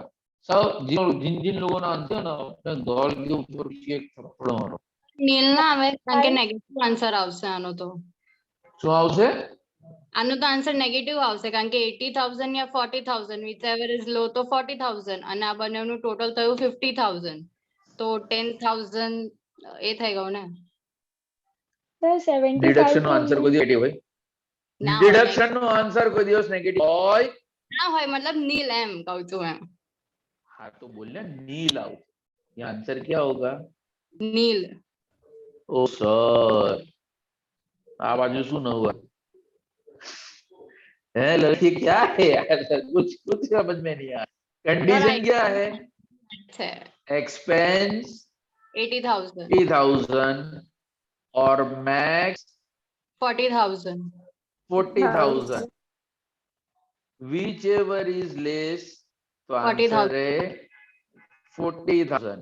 A: सब जिन जिन लोगों ने आंसर ना अपने दौड़ के ऊपर एक थप्पड़ मारो।
E: નીલ ના આવે કારણ કે નેગેટિવ આન્સર આવશે આનો તો.
A: શું આવશે?
E: આનો તો આન્સર નેગેટિવ આવશે કારણ કે 80,000 યા 40,000 whichever is low તો 40,000 અને આ બંનેનું ટોટલ થયું 50,000 તો 10,000 એ થઈ ગયું ને.
G: સર 75
A: ડિડક્શન નો આન્સર કોઈ નેગેટિવ હોય?
E: ના હોય
A: ડિડક્શન નો આન્સર કોઈ દિવસ નેગેટિવ હોય?
E: ના હોય મતલબ નીલ એમ કહું છું એમ.
A: हाँ तो बोलना नील आउट, ये आंसर क्या होगा?
E: નીલ.
A: ओ सर, आ बाजू શું ન हुआ है? लड़की क्या है यार, कुछ कुछ समझ में नहीं आया। कंडीशन क्या है?
E: છે
A: एक्सपेंस
E: 80,000
A: 30,000 और max
E: 40,000
A: 40,000, which ever is less तो आंसर है 40,000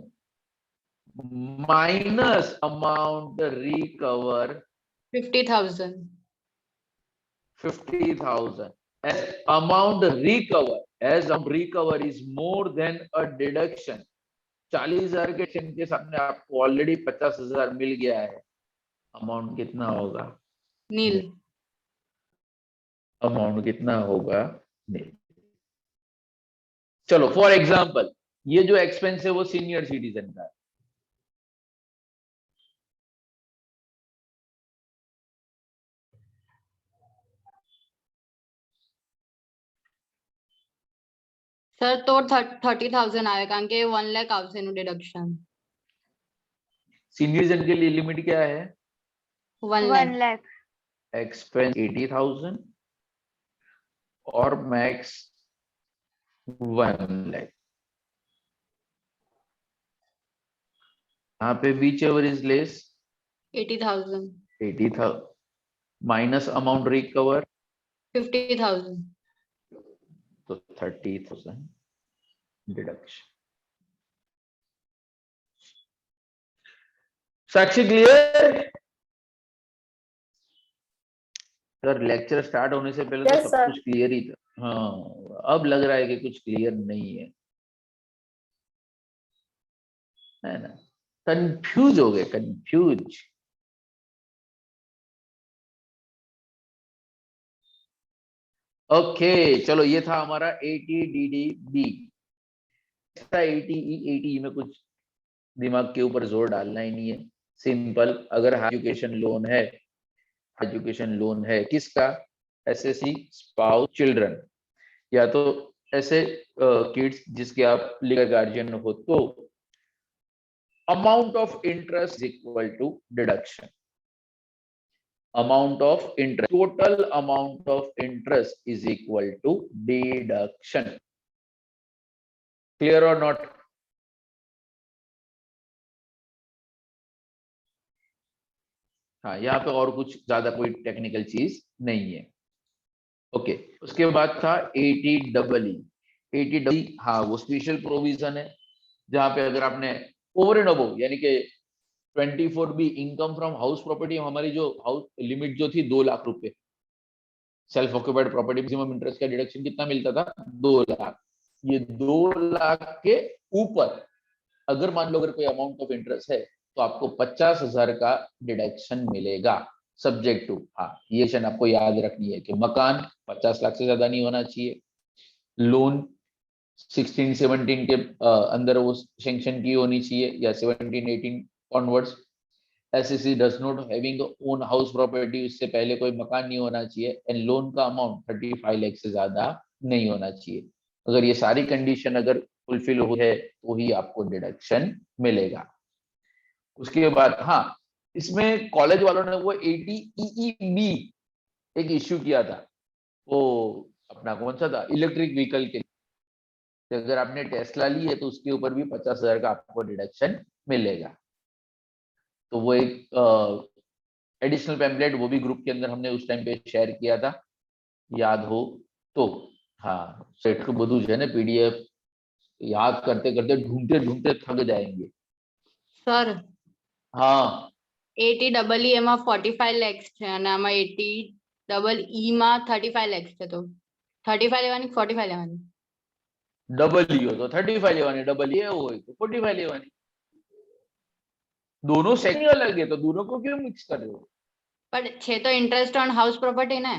A: minus amount recover
E: 50,000
A: 50,000 as amount recover, as recover is more than a deduction. 40,000 के के सामने आपको ऑलरेडी 50,000 मिल गया है, अमाउंट कितना होगा?
E: નીલ.
A: अमाउंट कितना होगा? नहीं। चलो फॉर एग्जांपल, ये जो एक्सपेंस है वो सीनियर सिटीजन का है।
E: સર તો 30,000 આવે કારણ કે 1 લાખ આવશે એનું ડિડક્શન.
A: सीनियर सिटीजन के लिए लिमिट क्या है?
E: 1
B: 1
E: લાખ.
B: lakh.
A: एक्सपेंस 80,000 और मैक्स 1 लाख। यहाँ पे which ever is less
E: 80,000
A: 80,000 minus amount recover
E: 50,000
A: तो 30,000 डिडक्शन। साक्षी क्लियर? सर लेक्चर स्टार्ट होने से पहले तो
C: Yes,
A: सब
C: sir.
A: कुछ क्लियर ही था। हाँ, अब लग रहा है कि कुछ क्लियर नहीं है ना? कंफ्यूज हो गए, कंफ्यूज। ओके चलो, ये था हमारा ATDDB। 80E में कुछ दिमाग के ऊपर जोर डालना ही नहीं है, सिंपल। अगर एजुकेशन लोन है, एजुकेशन लोन है किसका? SSC स्पाउस चिल्ड्रन, या तो ऐसे किड्स जिसके आप लीगल गार्जियन हो, तो amount of interest is equal to deduction. amount of interest, total amount of interest is equal to deduction. Clear or not? हाँ, यहाँ पे और कुछ ज्यादा कोई टेक्निकल चीज नहीं है। ओके, उसके बाद था 80EE। 80EE हाँ वो स्पेशल प्रोविजन है जहाँ पे अगर आपने ओवर एंड अबव, यानी कि 24B income from house property, हमारी जो हाउस लिमिट जो थी 2 लाख रुपए, self occupied property maximum interest का डिडक्शन कितना मिलता था? 2 लाख। ये 2 लाख के ऊपर अगर मान लो अगर कोई अमाउंट ऑफ इंटरेस्ट है तो आपको 50,000 का डिडक्शन मिलेगा, सब्जेक्ट टू, हाँ ये क्वेश्चन आपको याद रखनी है कि मकान 50 लाख से ज्यादा नहीं होना चाहिए, लोन 16-17 के अंदर वो सैंक्शन की होनी चाहिए या 17-18 onwards, SSC does not having own house property, उससे पहले कोई मकान नहीं होना चाहिए, एंड लोन का अमाउंट 35 लाख से ज्यादा नहीं होना चाहिए। अगर ये सारी कंडीशन अगर फुलफिल हुई है तो ही आपको डिडक्शन मिलेगा। उसके बाद हाँ, इसमें कॉलेज वालों ने वो 80EEB एक इश्यू किया था, वो अपना कौन सा था, इलेक्ट्रिक व्हीकल के लिए। अगर आपने टेस्ला ली है तो उसके ऊपर भी 50,000 का आपको डिडक्शन मिलेगा। तो वो एक एडिशनल पैम्पलेट वो भी ग्रुप के अंदर हमने उस टाइम पे शेयर किया था, याद हो तो। हाँ, सेट को બધું છે ને पीडीएफ याद करते करते ढूंढते ढूंढते थक जाएंगे।
E: સર
A: हाँ
E: 80EE માં 45 lakhs છે અને આમાં 80EE માં 35 lakhs છે, તો 35 લેવાની કે 45 લેવાની?
A: डबल ई हो तो 35 लेवानी, डबल ए हो तो 45 लेवानी। दोनों सेक्शन अलग है तो दोनों को क्यों मिक्स कर रहे हो?
E: પણ છે તો ઇન્ટરેસ્ટ ઓન હાઉસ પ્રોપર્ટી ને।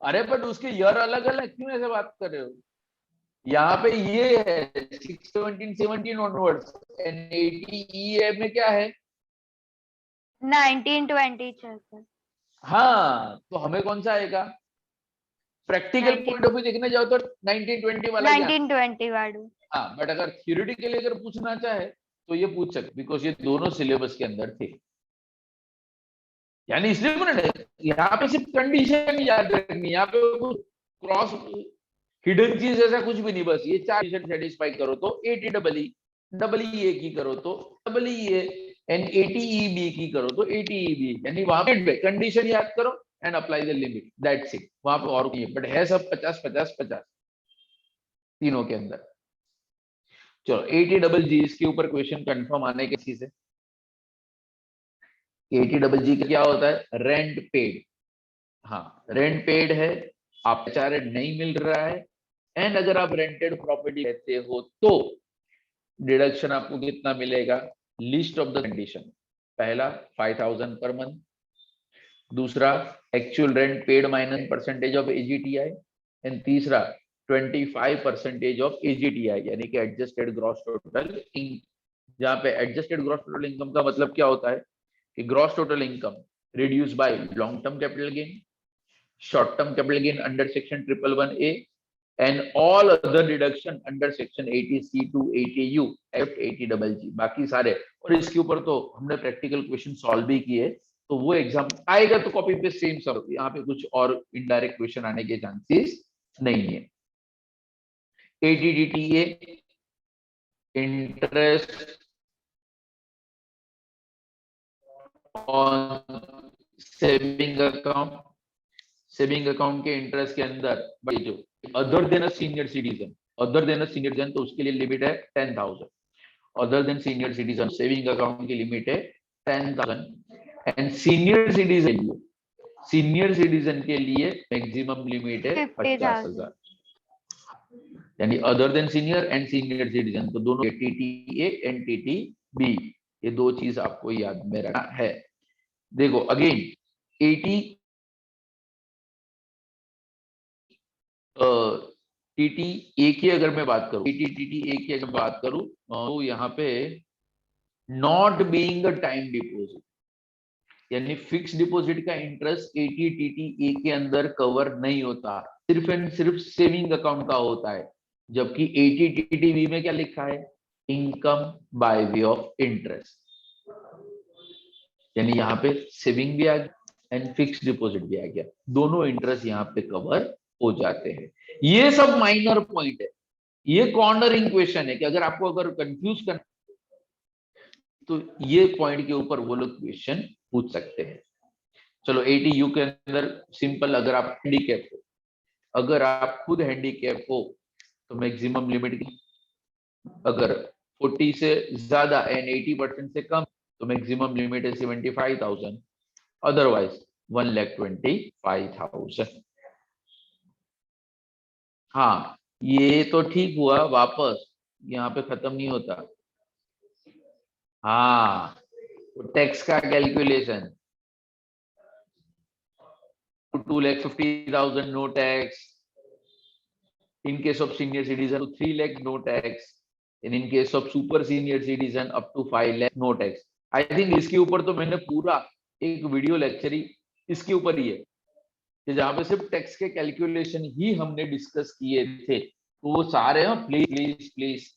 A: अरे बट उसके ईयर अलग अलग क्यों ऐसे बात कर रहे हो? यहाँ पे ये है 617 ऑनवर्ड्स, एंड 80EE में क्या है?
B: 1920 છે સર।
A: हाँ, तो हमें कौन सा आएगा? प्रैक्टिकल पॉइंट ऑफ व्यू देखने जाओ तो 1920 वाला ही आता है।
B: 1920 वाળું।
A: हाँ, बट अगर थियोरेटिकली अगर पूछना चाहे तो ये पूछ सकते, बिकॉज ये दोनों सिलेबस के अंदर थे। यानी इसलिए मैंने यहाँ पे सिर्फ कंडीशन याद रखनी, यहाँ पे क्रॉस हिडन चीज ऐसा कुछ भी नहीं, बस ये चार कंडीशन सेटिस्फाई करो तो 80EE, डबल ई की करो तो डबल ई एंड 80EB की करो तो 80EB, यानी वहां पे कंडीशन याद करो and apply the limit, that's it. वहां पे और नहीं, बट है सब 50-50-50 तीनों के अंदर। चलो 80GG इसके ऊपर क्वेश्चन कंफर्म आने के चीज है। 80GG का क्या होता है? Rent paid. हाँ, रेंट पेड है, आप चाहे नहीं मिल रहा है, एंड अगर आप रेंटेड प्रॉपर्टी लेते हो तो डिडक्शन आपको कितना मिलेगा? लिस्ट ऑफ द कंडीशन, पहला 5,000 पर मंथ, दूसरा actual rent paid minus percentage of AGTI, and तीसरा 25% ऑफ एजीटीआई यानी कि एडजस्टेड ग्रॉस टोटल इनकम। जहां पे एडजस्टेड ग्रॉस टोटल इनकम का मतलब क्या होता है कि gross total income reduce by long term capital gain, short term capital gain under section 111A, and all other deduction under section 80C to 80U except 80GG, बाकी सारे। और इसके ऊपर तो हमने प्रैक्टिकल क्वेश्चन सॉल्व भी किए, तो वो एग्जाम आएगा तो कॉपी पे सेम सब, यहाँ पे कुछ और इनडायरेक्ट क्वेश्चन आने के चांसेस नहीं है। 80DTA interest on saving account, saving account के इंटरेस्ट के अंदर जो other than senior citizen, other than senior citizen तो उसके लिए लिमिट है 10,000। Other than senior citizen saving account की लिमिट है 10,000, एंड सीनियर सिटीजन के लिए मैक्सिमम लिमिट है 50,000। यानी other than senior and senior citizen, तो दोनों TTA एंड TTB, ये दो चीज आपको याद में रखना है। देखो अगेन 80 TTA की अगर मैं बात करूं, 80 TTA की अगर बात करूं तो यहाँ पे not being a time deposit, यानी फिक्स डिपॉजिट का इंटरेस्ट 80 TTA के अंदर कवर नहीं होता, सिर्फ एंड सिर्फ सेविंग अकाउंट का होता है। जबकि 80 TTB में क्या लिखा है? Income by way of interest, यानी यहाँ पे सेविंग भी आ गया एंड फिक्स डिपॉजिट भी आ गया, दोनों इंटरेस्ट यहाँ पे कवर हो जाते हैं। ये सब माइनर पॉइंट है, ये कॉर्नरिंग क्वेश्चन है कि अगर आपको अगर कंफ्यूज कर तो ये पॉइंट के ऊपर वो लोग क्वेश्चन पूछ सकते हैं। चलो 80U के अंदर सिंपल, अगर आप हैंडीकैप हो, अगर आप खुद हैंडीकैप हो तो मैक्सिमम लिमिट की, अगर 40 से ज्यादा एंड 80% से कम तो मैक्सिमम लिमिट है 75,000, अदरवाइज 1,25,000। हाँ, ये तो ठीक हुआ, वापस यहाँ पे खत्म नहीं होता। हाँ, तो टैक्स का calculation 2,50,000 no tax, in case of senior citizen 3 lakh no tax, and in case of super senior citizen up to 5 lakh no tax। I think इसके ऊपर तो मैंने पूरा एक वीडियो लेक्चर ही इसके ऊपर ही है कि जहाँ पे सिर्फ टेक्स्ट के कैलकुलेशन ही हमने डिस्कस किए थे। तो वो सारे प्लीज प्लीज प्लीज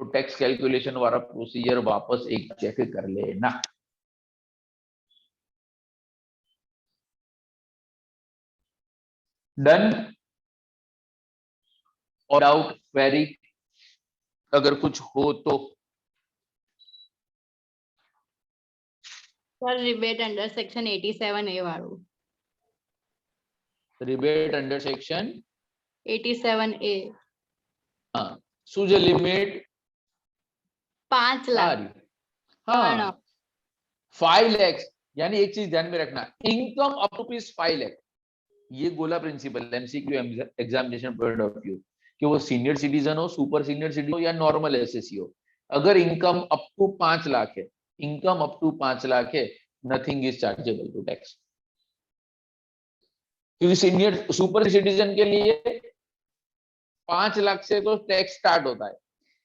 A: तो टेक्स्ट कैलकुलेशन वाला प्रोसीजर वापस एक चेक कर लेना। डन और डाउट क्वेरी अगर कुछ हो तो?
E: Sir rebate under section 87A વાળું
A: રિબેટ અંડર સેક્શન
E: 87A
A: શું છે લિમિટ?
E: 5 લાખ
A: सारी हाँ 5 lakhs। यानी एक चीज ध्यान में रखना, इनकम अप टू 5 लाख, ये गोला principal MCQ examination point of view कि वो सीनियर सिटीजन हो, सुपर सीनियर सिटीजन हो या नॉर्मल एसएससी हो, अगर इनकम अप टू 5 लाख है, इनकम अप टू 5 लाख है, nothing is chargeable to tax. क्योंकि सीनियर सुपर सिटीजन के लिए 5 लाख से तो टैक्स स्टार्ट होता है,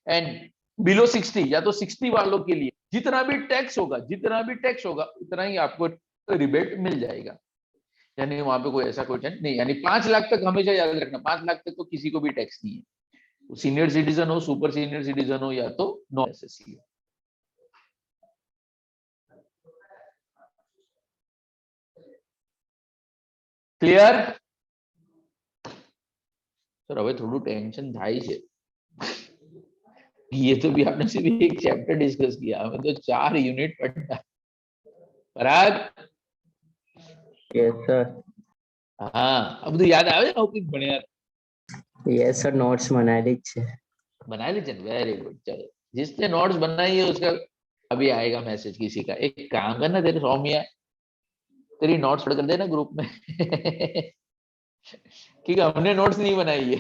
A: एंड बिलो 60 या तो 60 वालों के लिए जितना भी टैक्स होगा उतना ही आपको रिबेट मिल जाएगा। यानी वहां पे कोई ऐसा क्वेश्चन नहीं, यानी 5 लाख तक हमेशा याद रखना, 5 लाख तक तो किसी को भी टैक्स नहीं है, सीनियर सिटीजन हो, सुपर सीनियर सिटीजन हो या तो नॉन एसएससी हो। Clear sir? હવે થોડું ટેન્શન થાય છે, ये तो भी आपने सिर्फ एक चैप्टर डिस्कस किया, हमें तो 4 यूनिट पढ़ना। पराग
I: यस सर।
A: हाँ अब तो याद आवे टॉपिक भण्या?
I: यस सर, नोट्स बनाई छे।
A: बना लीजिए, वेरी गुड। चलो जिसने नोट्स बनाई है उसका अभी आएगा मैसेज किसी का। एक काम करना, तेरे सौम्या तेरी नोट्स पढ़ कर देना ग्रुप में क्योंकि हमने नोट्स नहीं बनाई है।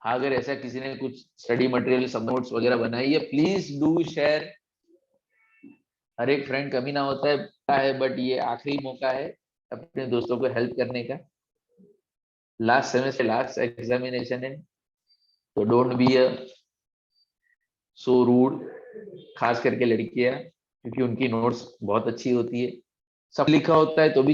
A: हाँ अगर ऐसा किसी ने कुछ स्टडी मटेरियल सब नोट्स वगैरह बनाई है, प्लीज डू शेयर। हर एक फ्रेंड कभी ना होता है, बट ये आखिरी मौका है अपने दोस्तों को हेल्प करने का। लास्ट सेमेस्टर लास्ट एग्जामिनेशन है, तो डोंट बी सो रूड, खास करके लड़कियां, क्योंकि उनकी नोट्स बहुत अच्छी होती है। सब लिखा होता है तो भी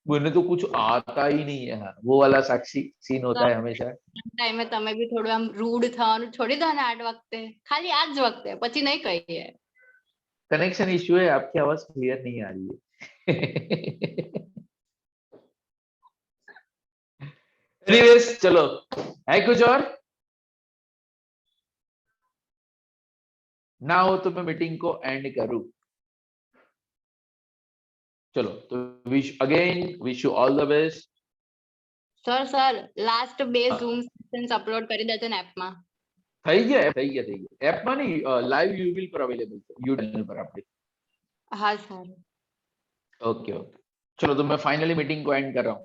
A: मुझे तो कुछ आता ही नहीं है। हाँ वो वाला साक्षी सीन होता है हमेशा।
E: ટાઈમે તમે બી થોડું આમ રૂડ થવાનું છોડી દો ને આ વખતે, ખાલી આ જ વખતે, પછી નહીં કહીએ।
A: कनेक्शन इश्यू है, आपकी आवाज क्लियर नहीं आ रही है एनीवेज चलो, है कुछ और ना हो तो मैं मीटिंग को एंड करूं। चलो तो wish you all the best.
E: Sir last 2 zoom sessions upload કરી દેજો ને એપમાં।
A: થઈ ગયા એપ માં નહીં, લાઈવ યુવિલ પર અવેલેબલ છે, યુ ચેનલ પર આપણે।
E: હા સર
A: ओके चलो तो मैं फाइनली मीटिंग को एंड कर रहा हूँ।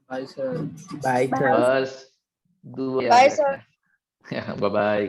H: Bye sir.
I: Bye sir.
A: बस दुआ
B: Bye,
A: याद रखना। Bye bye.